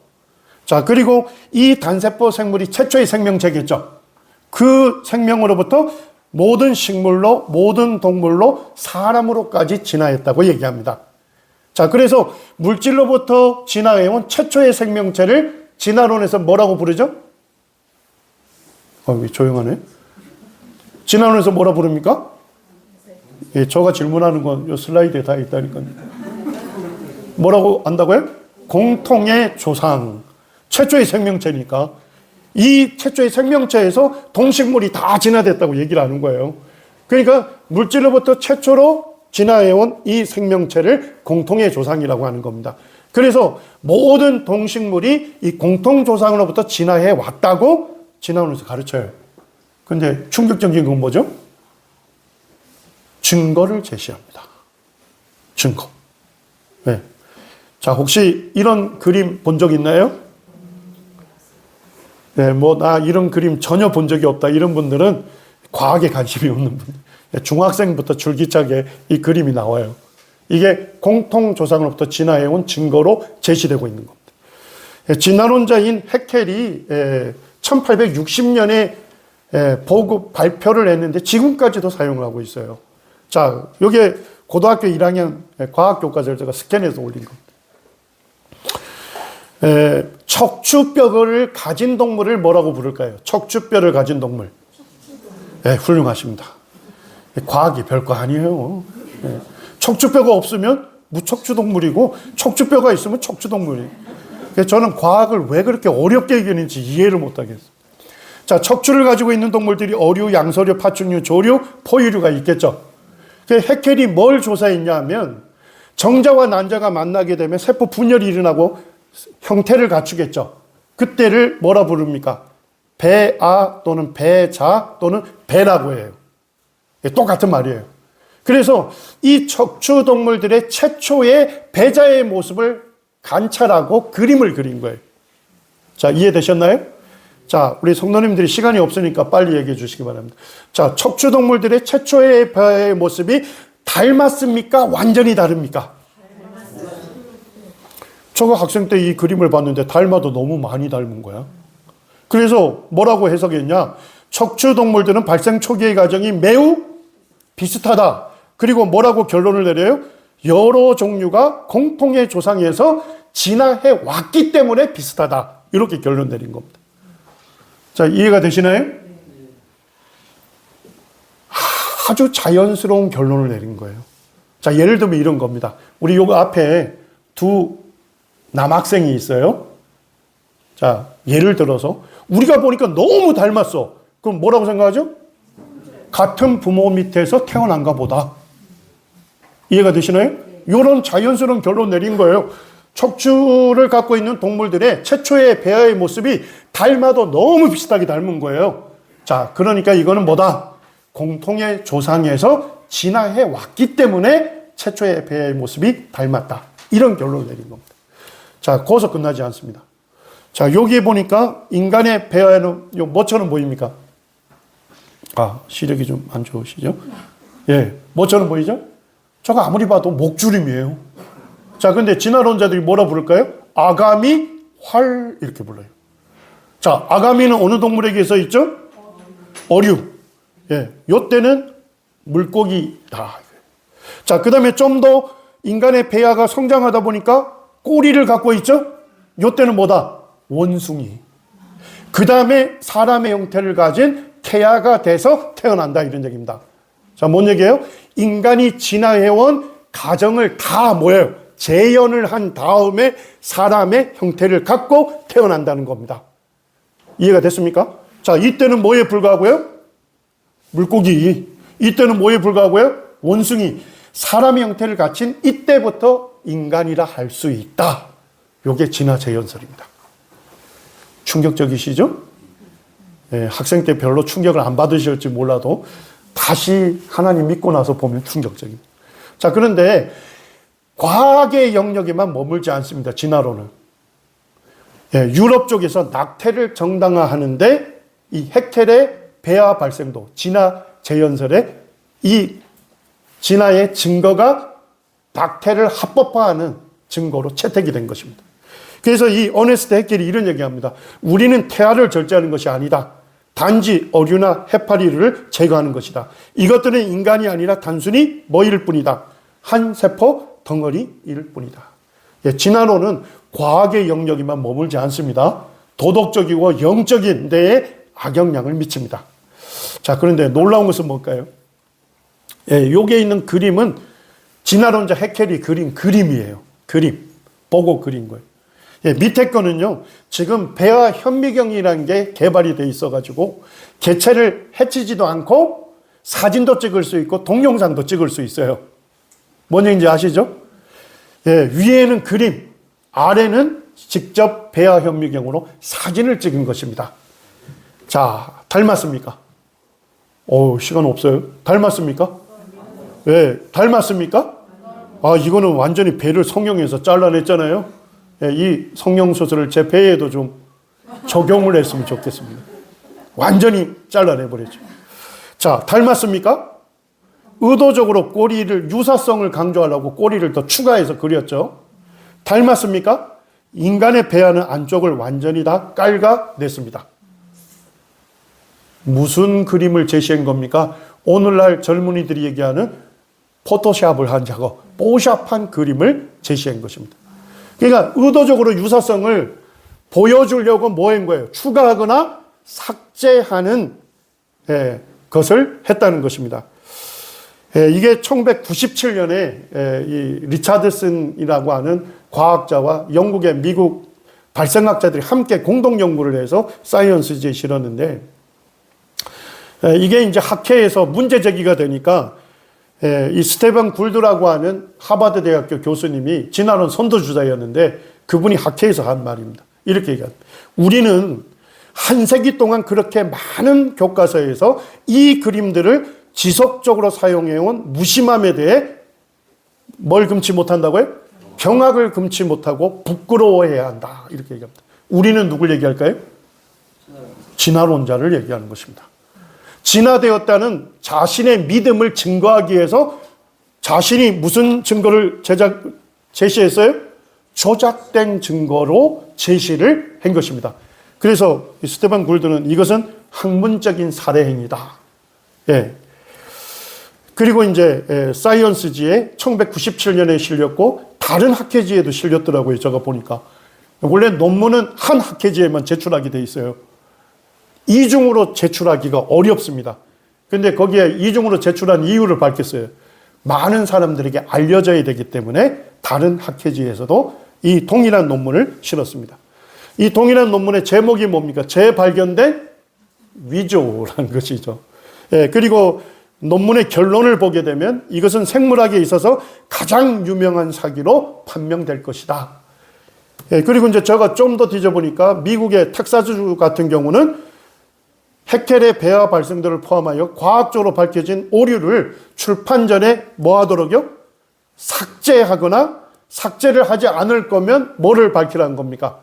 Speaker 1: 자, 그리고 이 단세포 생물이 최초의 생명체겠죠. 그 생명으로부터 모든 식물로, 모든 동물로, 사람으로까지 진화했다고 얘기합니다. 자, 그래서 물질로부터 진화해온 최초의 생명체를 진화론에서 뭐라고 부르죠? 왜 조용하네? 진화론에서 뭐라 부릅니까? 예, 저가 질문하는 건 이 슬라이드에 다 있다니까요. 뭐라고 한다고요? 공통의 조상. 최초의 생명체니까. 이 최초의 생명체에서 동식물이 다 진화됐다고 얘기를 하는 거예요. 그러니까 물질로부터 최초로 진화해온 이 생명체를 공통의 조상이라고 하는 겁니다. 그래서 모든 동식물이 이 공통조상으로부터 진화해 왔다고 진화론에서 가르쳐요. 근데 충격적인 건 뭐죠? 증거를 제시합니다. 증거. 네. 자, 혹시 이런 그림 본 적 있나요? 네, 나 이런 그림 전혀 본 적이 없다. 이런 분들은 과학에 관심이 없는 분들. 중학생부터 줄기차게 이 그림이 나와요. 이게 공통조상으로부터 진화해온 증거로 제시되고 있는 겁니다. 진화론자인 해켈이 1860년에 보급 발표를 했는데 지금까지도 사용을 하고 있어요. 자, 이게 고등학교 1학년 과학교과서를 제가 스캔해서 올린 겁니다. 척추뼈를 가진 동물을 뭐라고 부를까요? 척추뼈를 가진 동물. 네, 훌륭하십니다. 과학이 별거 아니에요. 척추뼈가 없으면 무척추동물이고 척추뼈가 있으면 척추동물이에요. 저는 과학을 왜 그렇게 어렵게 얘기하는지 이해를 못하겠어요. 자, 척추를 가지고 있는 동물들이 어류, 양서류, 파충류, 조류, 포유류가 있겠죠. 해켈이 뭘 조사했냐 하면 정자와 난자가 만나게 되면 세포 분열이 일어나고 형태를 갖추겠죠. 그때를 뭐라 부릅니까? 배아 또는 배자 또는 배라고 해요. 똑같은 말이에요. 그래서 이 척추동물들의 최초의 배자의 모습을 관찰하고 그림을 그린 거예요. 자, 이해되셨나요? 자, 우리 성도님들이 시간이 없으니까 빨리 얘기해 주시기 바랍니다. 자, 척추동물들의 최초의 배의 모습이 닮았습니까? 완전히 다릅니까? 저가 학생 때 이 그림을 봤는데 닮아도 너무 많이 닮은 거야. 그래서 뭐라고 해석했냐? 척추동물들은 발생 초기의 과정이 매우 비슷하다. 그리고 뭐라고 결론을 내려요? 여러 종류가 공통의 조상에서 진화해 왔기 때문에 비슷하다. 이렇게 결론 내린 겁니다. 자, 이해가 되시나요? 아주 자연스러운 결론을 내린 거예요. 자, 예를 들면 이런 겁니다. 우리 요거 앞에 두 남학생이 있어요. 자, 예를 들어서 우리가 보니까 너무 닮았어. 그럼 뭐라고 생각하죠? 같은 부모 밑에서 태어난가 보다. 이해가 되시나요? 이런 자연스러운 결론 내린 거예요. 척추를 갖고 있는 동물들의 최초의 배아의 모습이 닮아도 너무 비슷하게 닮은 거예요. 자, 그러니까 이거는 뭐다? 공통의 조상에서 진화해 왔기 때문에 최초의 배아의 모습이 닮았다. 이런 결론을 내린 겁니다. 자, 거기서 끝나지 않습니다. 자, 여기 보니까 인간의 배아에는 뭐처럼 보입니까? 시력이 좀 안 좋으시죠? 예, 뭐처럼 보이죠? 저거 아무리 봐도 목주름이에요. 자, 근데 진화론자들이 뭐라 부를까요? 아가미 활 이렇게 불러요. 자, 아가미는 어느 동물에게 서 있죠? 어류. 예, 요때는 물고기다. 자, 그 다음에 좀 더 인간의 배아가 성장하다 보니까 꼬리를 갖고 있죠? 요때는 뭐다? 원숭이. 그 다음에 사람의 형태를 가진 태아가 돼서 태어난다 이런 얘기입니다. 자, 뭔 얘기예요? 인간이 진화해온 가정을 다 뭐예요? 재현을 한 다음에 사람의 형태를 갖고 태어난다는 겁니다. 이해가 됐습니까? 자, 이때는 뭐에 불과하고요? 물고기. 이때는 뭐에 불과하고요? 원숭이. 사람의 형태를 갖춘 이때부터 인간이라 할 수 있다. 요게 진화 재현설입니다. 충격적이시죠? 예, 학생 때 별로 충격을 안 받으실지 몰라도 다시 하나님 믿고 나서 보면 충격적입니다. 자, 그런데 과학의 영역에만 머물지 않습니다. 진화론은. 예, 유럽 쪽에서 낙태를 정당화하는데 이 헥텔의 배아 발생도, 진화 재현설의 이 진화의 증거가 낙태를 합법화하는 증거로 채택이 된 것입니다. 그래서 이 어네스트 헥텔이 이런 얘기합니다. 우리는 태아를 절제하는 것이 아니다. 단지 어류나 해파리를 제거하는 것이다. 이것들은 인간이 아니라 단순히 뭐일 뿐이다. 한 세포 덩어리일 뿐이다. 예, 진화론은 과학의 영역에만 머물지 않습니다. 도덕적이고 영적인 데에 악영향을 미칩니다. 자, 그런데 놀라운 것은 뭘까요? 예, 여기에 있는 그림은 진화론자 헥텔이 그린 그림이에요. 그림. 보고 그린 거예요. 예, 밑에 거는요, 지금 배아 현미경이라는 게 개발이 돼 있어가지고, 개체를 해치지도 않고, 사진도 찍을 수 있고, 동영상도 찍을 수 있어요. 뭔 얘기인지 아시죠? 예, 위에는 그림, 아래는 직접 배아 현미경으로 사진을 찍은 것입니다. 자, 닮았습니까? 시간 없어요. 닮았습니까? 예, 닮았습니까? 이거는 완전히 배를 성형해서 잘라냈잖아요. 예, 이 성형수술을 제 배에도 좀 적용을 했으면 좋겠습니다. 완전히 잘라내버렸죠. 자, 닮았습니까? 의도적으로 꼬리를, 유사성을 강조하려고 꼬리를 더 추가해서 그렸죠. 닮았습니까? 인간의 배아는 안쪽을 완전히 다 깔아냈습니다. 무슨 그림을 제시한 겁니까? 오늘날 젊은이들이 얘기하는 포토샵을 한 작업, 뽀샵한 그림을 제시한 것입니다. 그러니까 의도적으로 유사성을 보여주려고 뭐 한 거예요? 추가하거나 삭제하는 것을 했다는 것입니다. 이게 1997년에 이 리차드슨이라고 하는 과학자와 영국의 미국 발생학자들이 함께 공동 연구를 해서 사이언스지에 실었는데, 이게 이제 학회에서 문제 제기가 되니까 이 스테반 굴드라고 하는 하버드 대학교 교수님이 진화론 선도주자였는데 그분이 학회에서 한 말입니다. 이렇게 얘기합니다. 우리는 한 세기 동안 그렇게 많은 교과서에서 이 그림들을 지속적으로 사용해온 무심함에 대해 뭘 금치 못한다고요? 경악을 금치 못하고 부끄러워해야 한다. 이렇게 얘기합니다. 우리는 누굴 얘기할까요? 진화론자를 얘기하는 것입니다. 진화되었다는 자신의 믿음을 증거하기 위해서 자신이 무슨 증거를 제시했어요? 조작된 증거로 제시를 한 것입니다. 그래서 스테반 굴드는 이것은 학문적인 살해행위다. 예. 그리고 이제 사이언스지에 1997년에 실렸고 다른 학회지에도 실렸더라고요. 제가 보니까. 원래 논문은 한 학회지에만 제출하게 돼 있어요. 이중으로 제출하기가 어렵습니다. 근데 거기에 이중으로 제출한 이유를 밝혔어요. 많은 사람들에게 알려져야 되기 때문에 다른 학회지에서도 이 동일한 논문을 실었습니다. 이 동일한 논문의 제목이 뭡니까? 재발견된 위조라는 것이죠. 예, 그리고 논문의 결론을 보게 되면 이것은 생물학에 있어서 가장 유명한 사기로 판명될 것이다. 예, 그리고 이제 제가 좀 더 뒤져보니까 미국의 텍사스주 같은 경우는 헥텔의 배아 발생들을 포함하여 과학적으로 밝혀진 오류를 출판 전에 뭐 하도록요? 삭제하거나 삭제를 하지 않을 거면 뭐를 밝히라는 겁니까?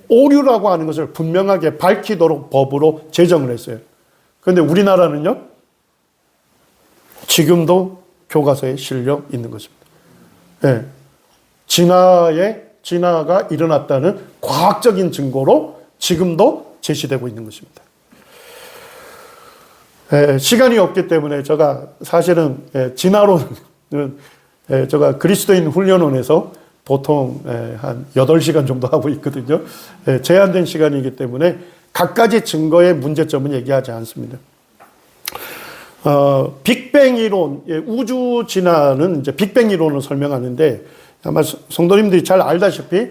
Speaker 1: 오류라고 하는 것을 분명하게 밝히도록 법으로 제정을 했어요. 그런데 우리나라는요, 지금도 교과서에 실려 있는 것입니다. 예. 진화가 일어났다는 과학적인 증거로 지금도 제시되고 있는 것입니다. 시간이 없기 때문에 제가 사실은 진화론은 제가 그리스도인 훈련원에서 보통 한 8시간 정도 하고 있거든요. 제한된 시간이기 때문에 각가지 증거의 문제점은 얘기하지 않습니다. 빅뱅 이론, 우주 진화는 이제 빅뱅 이론을 설명하는데 아마 성도님들이 잘 알다시피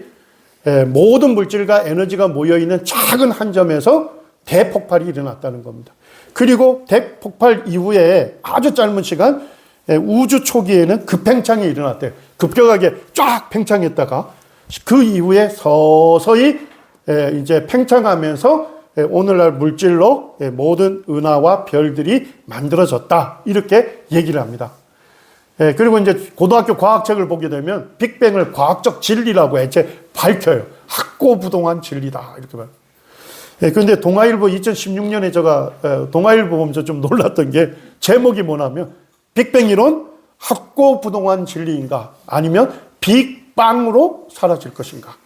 Speaker 1: 모든 물질과 에너지가 모여있는 작은 한 점에서 대폭발이 일어났다는 겁니다. 그리고 대폭발 이후에 아주 짧은 시간 우주 초기에는 급팽창이 일어났대요. 급격하게 쫙 팽창했다가 그 이후에 서서히 이제 팽창하면서 오늘날 물질로 모든 은하와 별들이 만들어졌다. 이렇게 얘기를 합니다. 그리고 이제 고등학교 과학책을 보게 되면 빅뱅을 과학적 진리라고 애초에 밝혀요. 학고부동한 진리다. 이렇게 봐요. 그런데 동아일보 2016년에 제가 동아일보 보면서 좀 놀랐던 게 제목이 뭐냐면 빅뱅 이론 학고부동한 진리인가 아니면 빅방으로 사라질 것인가.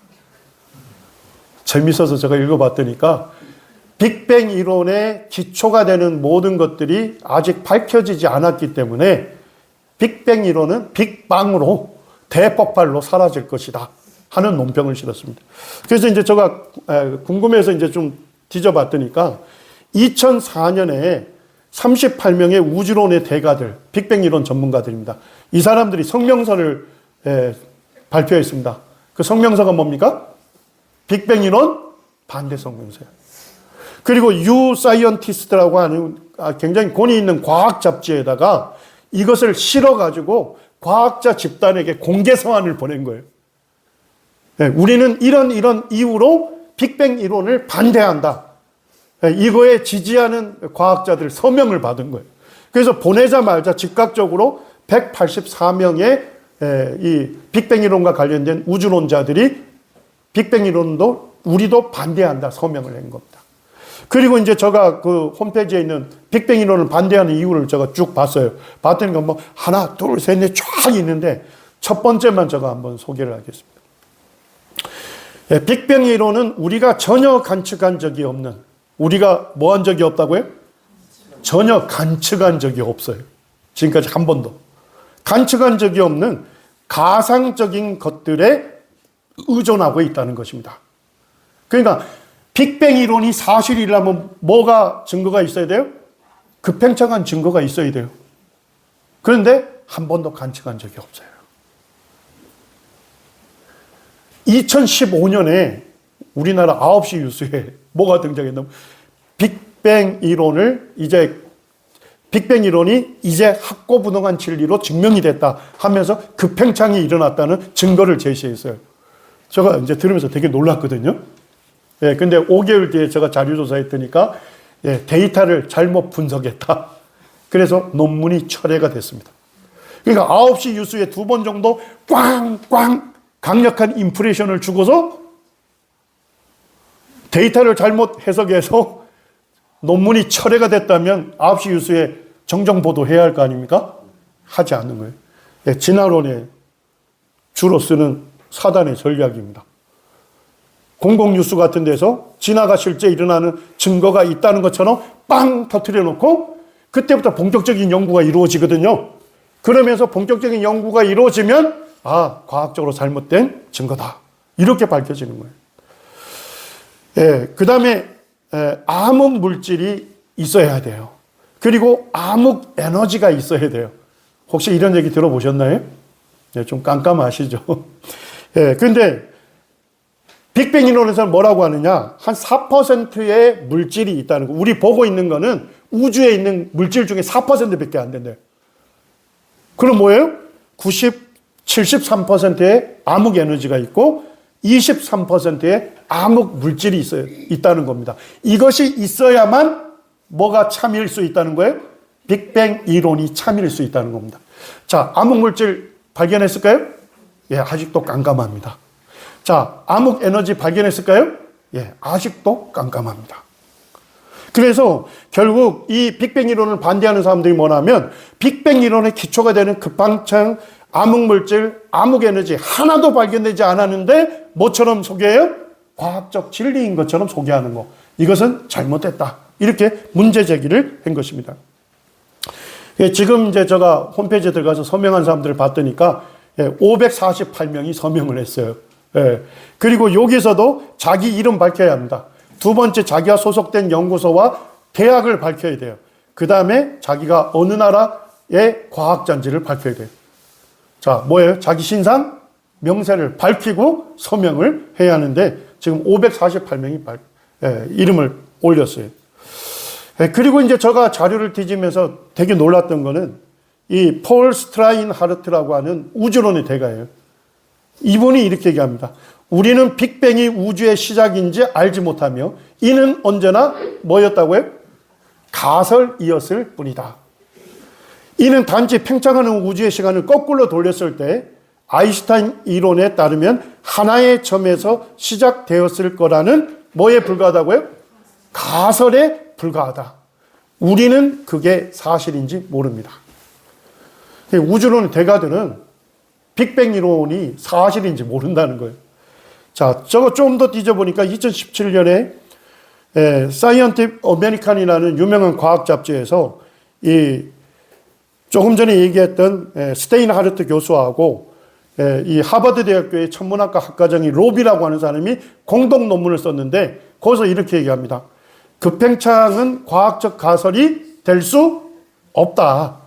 Speaker 1: 재밌어서 제가 읽어봤더니까 빅뱅 이론의 기초가 되는 모든 것들이 아직 밝혀지지 않았기 때문에 빅뱅 이론은 빅방으로 대폭발로 사라질 것이다 하는 논평을 실었습니다. 그래서 이제 제가 궁금해서 이제 좀 뒤져봤더니까 2004년에 38명의 우주론의 대가들, 빅뱅 이론 전문가들입니다. 이 사람들이 성명서를 발표했습니다. 그 성명서가 뭡니까? 빅뱅 이론 반대 성명서예요. 그리고 유 사이언티스트라고 하는 굉장히 권위 있는 과학 잡지에다가 이것을 실어가지고 과학자 집단에게 공개 서한을 보낸 거예요. 우리는 이런 이유로 빅뱅 이론을 반대한다. 이거에 지지하는 과학자들 서명을 받은 거예요. 그래서 보내자마자 즉각적으로 184명의 이 빅뱅 이론과 관련된 우주론자들이 빅뱅 이론도 우리도 반대한다 서명을 한 겁니다. 그리고 이제 제가 그 홈페이지에 있는 빅뱅 이론을 반대하는 이유를 제가 쭉 봤어요. 봤더니 뭐 하나, 둘, 셋, 넷 쫙 있는데 첫 번째만 제가 한번 소개를 하겠습니다. 빅뱅 이론은 우리가 전혀 관측한 적이 없는, 우리가 뭐 한 적이 없다고요? 전혀 관측한 적이 없어요. 지금까지 한 번도. 관측한 적이 없는 가상적인 것들에 의존하고 있다는 것입니다. 그러니까 빅뱅 이론이 사실이라면 뭐가 증거가 있어야 돼요? 급팽창한 증거가 있어야 돼요. 그런데 한 번도 관측한 적이 없어요. 2015년에 우리나라 9시 뉴스에 뭐가 등장했냐면 빅뱅 이론이 이제 학고부동한 진리로 증명이 됐다 하면서 급팽창이 일어났다는 증거를 제시했어요. 제가 이제 들으면서 되게 놀랐거든요. 근데 5개월 뒤에 제가 자료조사했더니까 데이터를 잘못 분석했다. 그래서 논문이 철회가 됐습니다. 그러니까 9시 뉴스에 2번 정도 꽝꽝 강력한 인프레션을 주고서 데이터를 잘못 해석해서 논문이 철회가 됐다면 9시 뉴스에 정정 보도해야 할 거 아닙니까? 하지 않는 거예요. 진화론에 주로 쓰는 사단의 전략입니다. 공공뉴스 같은 데서 진화가 실제 일어나는 증거가 있다는 것처럼 빵 터뜨려 놓고 그때부터 본격적인 연구가 이루어지거든요. 그러면서 본격적인 연구가 이루어지면 과학적으로 잘못된 증거다. 이렇게 밝혀지는 거예요. 그 다음에 암흑 물질이 있어야 돼요. 그리고 암흑 에너지가 있어야 돼요. 혹시 이런 얘기 들어보셨나요? 좀 깜깜하시죠? 근데 빅뱅 이론에서는 뭐라고 하느냐? 한 4%의 물질이 있다는 거. 우리 보고 있는 거는 우주에 있는 물질 중에 4%밖에 안 된대요. 그럼 뭐예요? 73%의 암흑 에너지가 있고 23%의 암흑 물질이 있다는 겁니다. 이것이 있어야만 뭐가 참일 수 있다는 거예요? 빅뱅 이론이 참일 수 있다는 겁니다. 자, 암흑 물질 발견했을까요? 아직도 깜깜합니다. 자, 암흑 에너지 발견했을까요? 아직도 깜깜합니다. 그래서 결국 이 빅뱅 이론을 반대하는 사람들이 뭐냐면 빅뱅 이론의 기초가 되는 급방창, 암흑물질, 암흑에너지 하나도 발견되지 않았는데 뭐처럼 소개해요? 과학적 진리인 것처럼 소개하는 거. 이것은 잘못됐다. 이렇게 문제 제기를 한 것입니다. 지금 이제 제가 홈페이지에 들어가서 서명한 사람들을 봤더니까 548명이 서명을 했어요. 그리고 여기서도 자기 이름 밝혀야 합니다. 두 번째, 자기가 소속된 연구소와 대학을 밝혀야 돼요. 그 다음에 자기가 어느 나라의 과학자인지를 밝혀야 돼요. 자, 뭐예요? 자기 신상, 명세를 밝히고 서명을 해야 하는데 지금 548명이 이름을 올렸어요. 그리고 이제 제가 자료를 뒤지면서 되게 놀랐던 거는 이 폴 스트라인하르트라고 하는 우주론의 대가예요. 이분이 이렇게 얘기합니다. 우리는 빅뱅이 우주의 시작인지 알지 못하며 이는 언제나 뭐였다고요? 가설이었을 뿐이다. 이는 단지 팽창하는 우주의 시간을 거꾸로 돌렸을 때 아인슈타인 이론에 따르면 하나의 점에서 시작되었을 거라는 뭐에 불과하다고요? 가설에 불과하다. 우리는 그게 사실인지 모릅니다. 우주론의 대가들은 빅뱅 이론이 사실인지 모른다는 거예요. 자, 저거 좀 더 뒤져보니까 2017년에 사이언티픽 어메리칸이라는 유명한 과학 잡지에서 이 조금 전에 얘기했던 스테인하르트 교수하고 이 하버드 대학교의 천문학과 학과장이 로비라고 하는 사람이 공동 논문을 썼는데 거기서 이렇게 얘기합니다. 급팽창은 과학적 가설이 될 수 없다.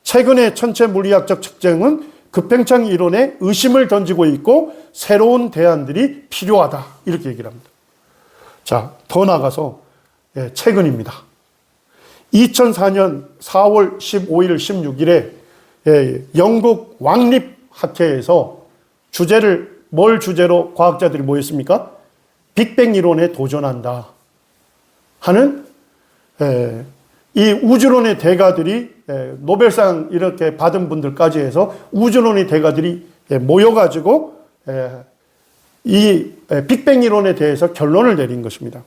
Speaker 1: 최근의 천체 물리학적 측정은 급팽창 이론에 의심을 던지고 있고 새로운 대안들이 필요하다. 이렇게 얘기를 합니다. 자, 더 나가서 최근입니다. 2004년 4월 15일, 16일에 영국 왕립학회에서 뭘 주제로 과학자들이 모였습니까? 빅뱅 이론에 도전한다 하는 이 우주론의 대가들이 노벨상 이렇게 받은 분들까지 해서 우주론의 대가들이 모여가지고 이 빅뱅 이론에 대해서 결론을 내린 것입니다.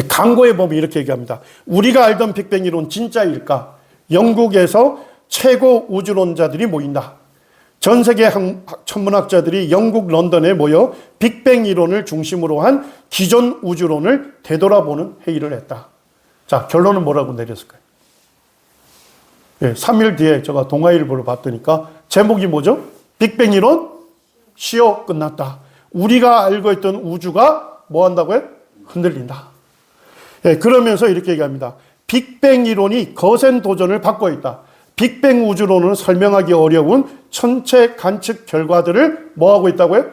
Speaker 1: 강고에 보면 이렇게 얘기합니다. 우리가 알던 빅뱅 이론 진짜일까? 영국에서 최고 우주론자들이 모인다. 전 세계 천문학자들이 영국 런던에 모여 빅뱅 이론을 중심으로 한 기존 우주론을 되돌아보는 회의를 했다. 자, 결론은 뭐라고 내렸을까요? 3일 뒤에 제가 동아일보를 봤더니까 제목이 뭐죠? 빅뱅 이론 시효 끝났다. 우리가 알고 있던 우주가 뭐 한다고요? 흔들린다. 그러면서 이렇게 얘기합니다. 빅뱅 이론이 거센 도전을 받고 있다. 빅뱅 우주론은 설명하기 어려운 천체 관측 결과들을 뭐하고 있다고요?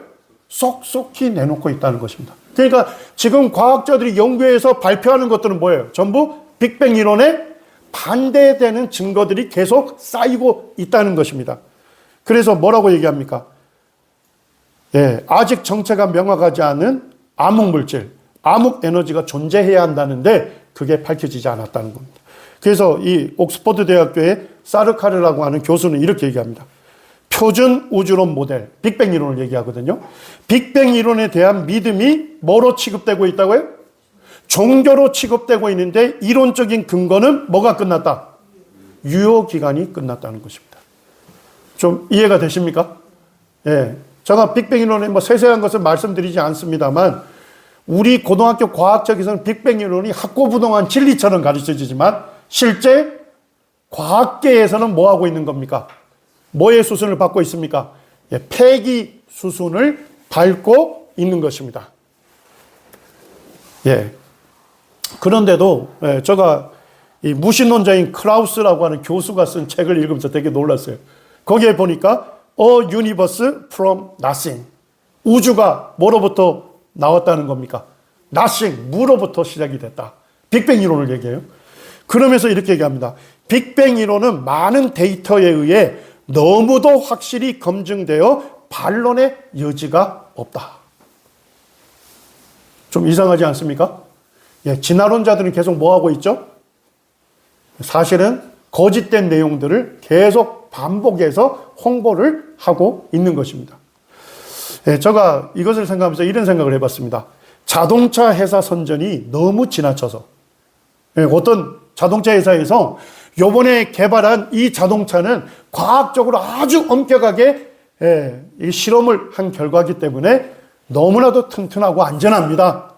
Speaker 1: 쏙쏙히 내놓고 있다는 것입니다. 그러니까 지금 과학자들이 연구해서 발표하는 것들은 뭐예요? 전부 빅뱅 이론에 반대되는 증거들이 계속 쌓이고 있다는 것입니다. 그래서 뭐라고 얘기합니까? 아직 정체가 명확하지 않은 암흑물질, 암흑에너지가 존재해야 한다는데 그게 밝혀지지 않았다는 겁니다. 그래서 이 옥스퍼드 대학교의 사르카르라고 하는 교수는 이렇게 얘기합니다. 표준 우주론 모델, 빅뱅 이론을 얘기하거든요. 빅뱅 이론에 대한 믿음이 뭐로 취급되고 있다고요? 종교로 취급되고 있는데 이론적인 근거는 뭐가 끝났다? 유효기간이 끝났다는 것입니다. 좀 이해가 되십니까? 제가 빅뱅 이론의 세세한 것을 말씀드리지 않습니다만 우리 고등학교 과학책에서는 빅뱅 이론이 학고부동한 진리처럼 가르쳐지지만 실제 과학계에서는 뭐 하고 있는 겁니까? 뭐의 수순을 밟고 있습니까? 폐기 수순을 밟고 있는 것입니다. 그런데도 제가 이 무신론자인 크라우스라고 하는 교수가 쓴 책을 읽으면서 되게 놀랐어요. 거기에 보니까 A Universe from Nothing. 우주가 뭐로부터 나왔다는 겁니까? Nothing, 무로부터 시작이 됐다. 빅뱅 이론을 얘기해요. 그러면서 이렇게 얘기합니다. 빅뱅 이론은 많은 데이터에 의해 너무도 확실히 검증되어 반론의 여지가 없다. 좀 이상하지 않습니까? 진화론자들은 계속 뭐하고 있죠? 사실은 거짓된 내용들을 계속 반복해서 홍보를 하고 있는 것입니다. 제가 이것을 생각하면서 이런 생각을 해봤습니다. 자동차 회사 선전이 너무 지나쳐서, 어떤 자동차 회사에서 요번에 개발한 이 자동차는 과학적으로 아주 엄격하게 이 실험을 한 결과이기 때문에 너무나도 튼튼하고 안전합니다.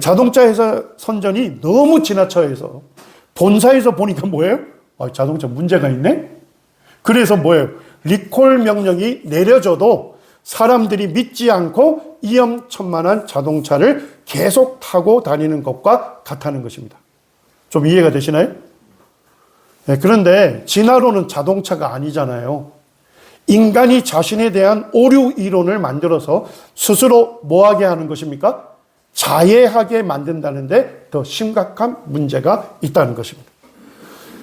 Speaker 1: 자동차 회사 선전이 너무 지나쳐서 본사에서 보니까 뭐예요? 자동차 문제가 있네? 그래서 뭐예요? 리콜 명령이 내려져도 사람들이 믿지 않고 위험천만한 자동차를 계속 타고 다니는 것과 같다는 것입니다. 좀 이해가 되시나요? 그런데 진화론은 자동차가 아니잖아요. 인간이 자신에 대한 오류 이론을 만들어서 스스로 뭐하게 하는 것입니까? 자해하게 만든다는데 더 심각한 문제가 있다는 것입니다.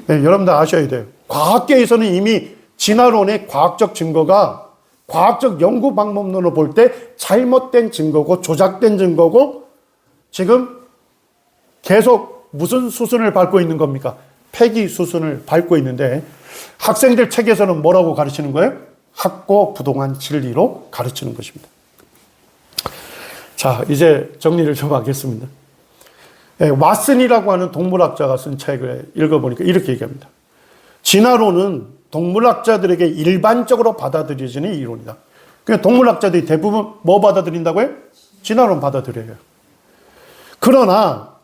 Speaker 1: 여러분들 아셔야 돼요. 과학계에서는 이미 진화론의 과학적 증거가 과학적 연구 방법론으로 볼 때 잘못된 증거고 조작된 증거고 지금 계속 무슨 수순을 밟고 있는 겁니까? 폐기 수순을 밟고 있는데 학생들 책에서는 뭐라고 가르치는 거예요? 학고부동한 진리로 가르치는 것입니다. 자, 이제 정리를 좀 하겠습니다. 왓슨이라고 하는 동물학자가 쓴 책을 읽어보니까 이렇게 얘기합니다. 진화론은 동물학자들에게 일반적으로 받아들여지는 이론이다. 그러니까 동물학자들이 대부분 뭐 받아들인다고요? 진화론 받아들여요. 그러나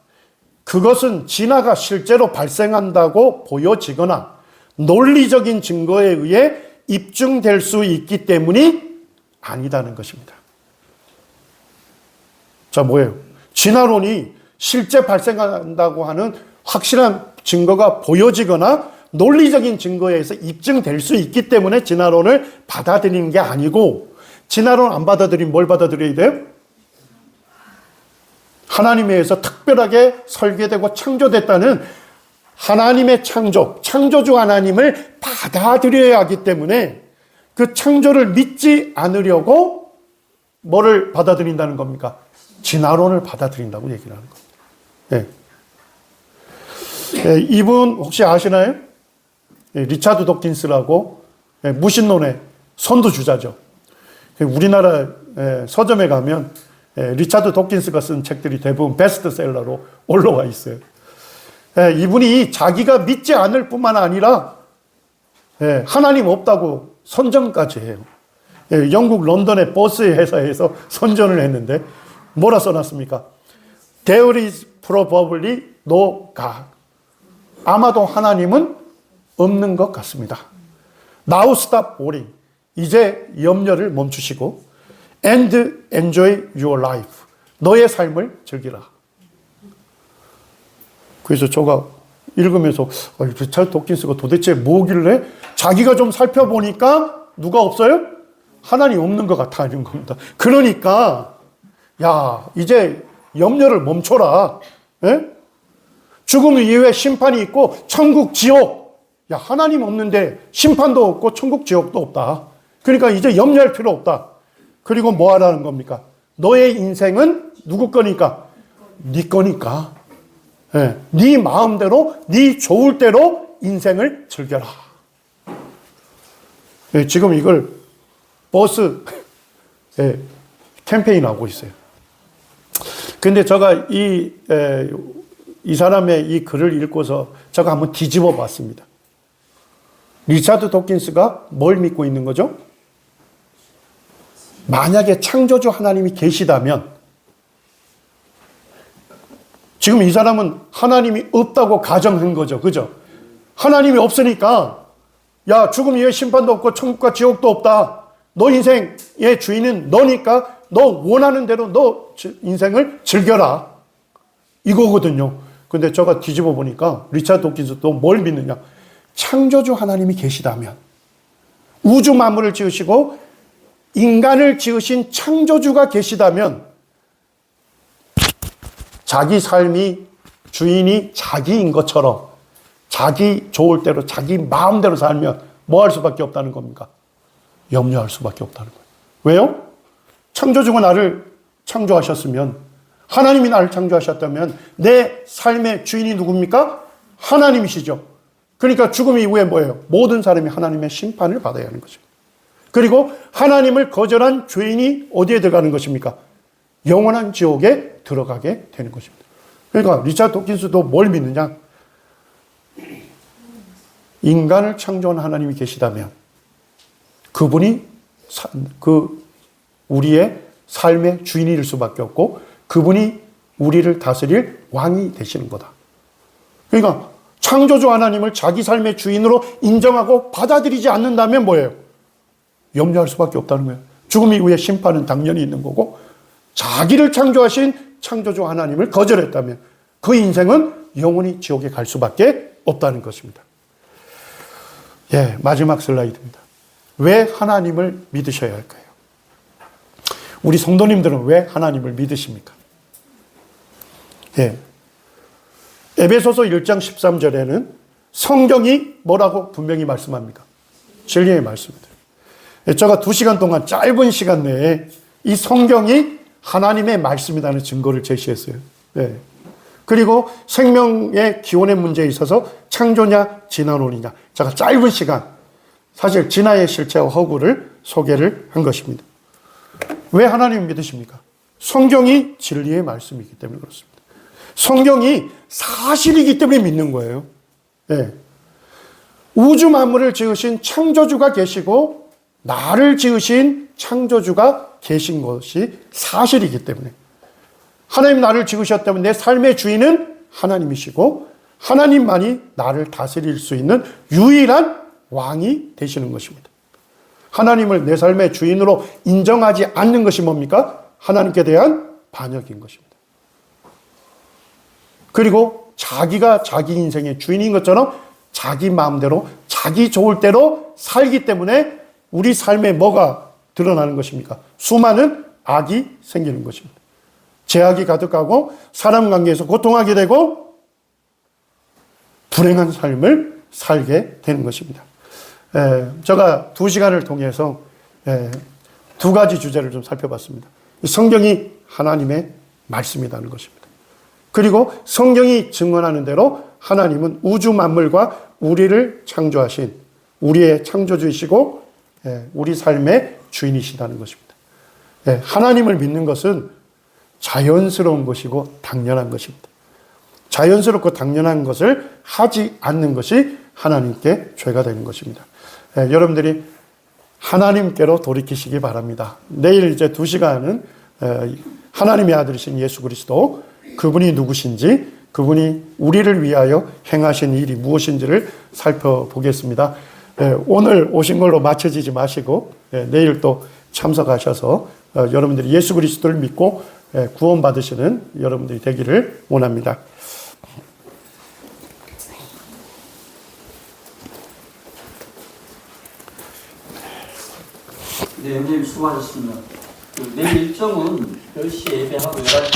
Speaker 1: 그것은 진화가 실제로 발생한다고 보여지거나 논리적인 증거에 의해 입증될 수 있기 때문이 아니다는 것입니다. 자, 뭐예요? 진화론이 실제 발생한다고 하는 확실한 증거가 보여지거나 논리적인 증거에 의해서 입증될 수 있기 때문에 진화론을 받아들이는 게 아니고, 진화론 안 받아들이면 뭘 받아들여야 돼요? 하나님에 의해서 특별하게 설계되고 창조됐다는 하나님의 창조주 하나님을 받아들여야 하기 때문에 그 창조를 믿지 않으려고 뭐를 받아들인다는 겁니까? 진화론을 받아들인다고 얘기를 하는 겁니다. 이분 혹시 아시나요? 리차드 도킨스라고 무신론의 선두주자죠. 우리나라 서점에 가면 리차드 도킨스가 쓴 책들이 대부분 베스트셀러로 올라와 있어요. 이분이 자기가 믿지 않을 뿐만 아니라 하나님 없다고 선전까지 해요. 영국 런던의 버스 회사에서 선전을 했는데 뭐라 써놨습니까? There is probably no God. 아마도 하나님은 없는 것 같습니다. Now stop worrying. 이제 염려를 멈추시고 and enjoy your life. 너의 삶을 즐기라. 그래서 제가 읽으면서 리차드 도킨스가 도대체 뭐길래 자기가 좀 살펴보니까 누가 없어요? 하나님 없는 것 같아 하는 겁니다. 그러니까 야, 이제 염려를 멈춰라. 죽음 이후에 심판이 있고 천국, 지옥. 야, 하나님 없는데 심판도 없고 천국, 지옥도 없다. 그러니까 이제 염려할 필요 없다. 그리고 뭐 하라는 겁니까? 너의 인생은 누구 거니까? 네 거니까. 네 마음대로, 네 좋을 대로 인생을 즐겨라. 지금 이걸 버스 캠페인하고 있어요. 근데 제가 이 사람의 이 글을 읽고서 제가 한번 뒤집어 봤습니다. 리차드 도킨스가 뭘 믿고 있는 거죠? 만약에 창조주 하나님이 계시다면, 지금 이 사람은 하나님이 없다고 가정한 거죠. 그죠? 하나님이 없으니까, 야, 죽음 이후에 심판도 없고 천국과 지옥도 없다. 너 인생의 주인은 너니까 너 원하는 대로 너 인생을 즐겨라. 이거거든요. 근데 제가 뒤집어 보니까 리차드 도킨스도 뭘 믿느냐? 창조주 하나님이 계시다면, 우주 만물을 지으시고 인간을 지으신 창조주가 계시다면 자기 삶이 주인이 자기인 것처럼 자기 좋을 대로 자기 마음대로 살면 뭐 할 수밖에 없다는 겁니까? 염려할 수밖에 없다는 거예요. 왜요? 창조주가 나를 창조하셨으면, 하나님이 나를 창조하셨다면 내 삶의 주인이 누굽니까? 하나님이시죠. 그러니까 죽음 이후에 뭐예요? 모든 사람이 하나님의 심판을 받아야 하는 거죠. 그리고 하나님을 거절한 죄인이 어디에 들어가는 것입니까? 영원한 지옥에 들어가게 되는 것입니다. 그러니까 리차드 도킨스도 뭘 믿느냐? 인간을 창조한 하나님이 계시다면 그분이 우리의 삶의 주인일 수밖에 없고 그분이 우리를 다스릴 왕이 되시는 거다. 그러니까 창조주 하나님을 자기 삶의 주인으로 인정하고 받아들이지 않는다면 뭐예요? 염려할 수밖에 없다는 거예요. 죽음 이후에 심판은 당연히 있는 거고 자기를 창조하신 창조주 하나님을 거절했다면 그 인생은 영원히 지옥에 갈 수밖에 없다는 것입니다. 예, 마지막 슬라이드입니다. 왜 하나님을 믿으셔야 할까요? 우리 성도님들은 왜 하나님을 믿으십니까? 예. 에베소서 1장 13절에는 성경이 뭐라고 분명히 말씀합니까? 진리의 말씀입니다. 제가 2시간 동안 짧은 시간 내에 이 성경이 하나님의 말씀이라는 증거를 제시했어요. 네. 그리고 생명의 기원의 문제에 있어서 창조냐 진화론이냐 제가 짧은 시간 사실 진화의 실체와 허구를 소개를 한 것입니다. 왜 하나님을 믿으십니까? 성경이 진리의 말씀이기 때문에 그렇습니다. 성경이 사실이기 때문에 믿는 거예요. 네. 우주 만물을 지으신 창조주가 계시고 나를 지으신 창조주가 계신 것이 사실이기 때문에 하나님 나를 지으셨다면 내 삶의 주인은 하나님이시고 하나님만이 나를 다스릴 수 있는 유일한 왕이 되시는 것입니다. 하나님을 내 삶의 주인으로 인정하지 않는 것이 뭡니까? 하나님께 대한 반역인 것입니다. 그리고 자기가 자기 인생의 주인인 것처럼 자기 마음대로 자기 좋을 대로 살기 때문에 우리 삶에 뭐가 드러나는 것입니까? 수많은 악이 생기는 것입니다. 죄악이 가득하고 사람 관계에서 고통하게 되고 불행한 삶을 살게 되는 것입니다. 제가 2시간을 통해서 2가지 주제를 좀 살펴봤습니다. 성경이 하나님의 말씀이라는 것입니다. 그리고 성경이 증언하는 대로 하나님은 우주 만물과 우리를 창조하신 우리의 창조주이시고 우리 삶의 주인이시다는 것입니다. 하나님을 믿는 것은 자연스러운 것이고 당연한 것입니다. 자연스럽고 당연한 것을 하지 않는 것이 하나님께 죄가 되는 것입니다. 여러분들이 하나님께로 돌이키시기 바랍니다. 내일 이제 2시간은 하나님의 아들이신 예수 그리스도 그분이 누구신지 그분이 우리를 위하여 행하신 일이 무엇인지를 살펴보겠습니다. 오늘 오신 걸로 맞춰지지 마시고 내일 또 참석하셔서 여러분들이 예수 그리스도를 믿고 구원받으시는 여러분들이 되기를 원합니다.
Speaker 3: 네, 형님 수고하셨습니다. 내일 일정은 10시에 예배하고 11시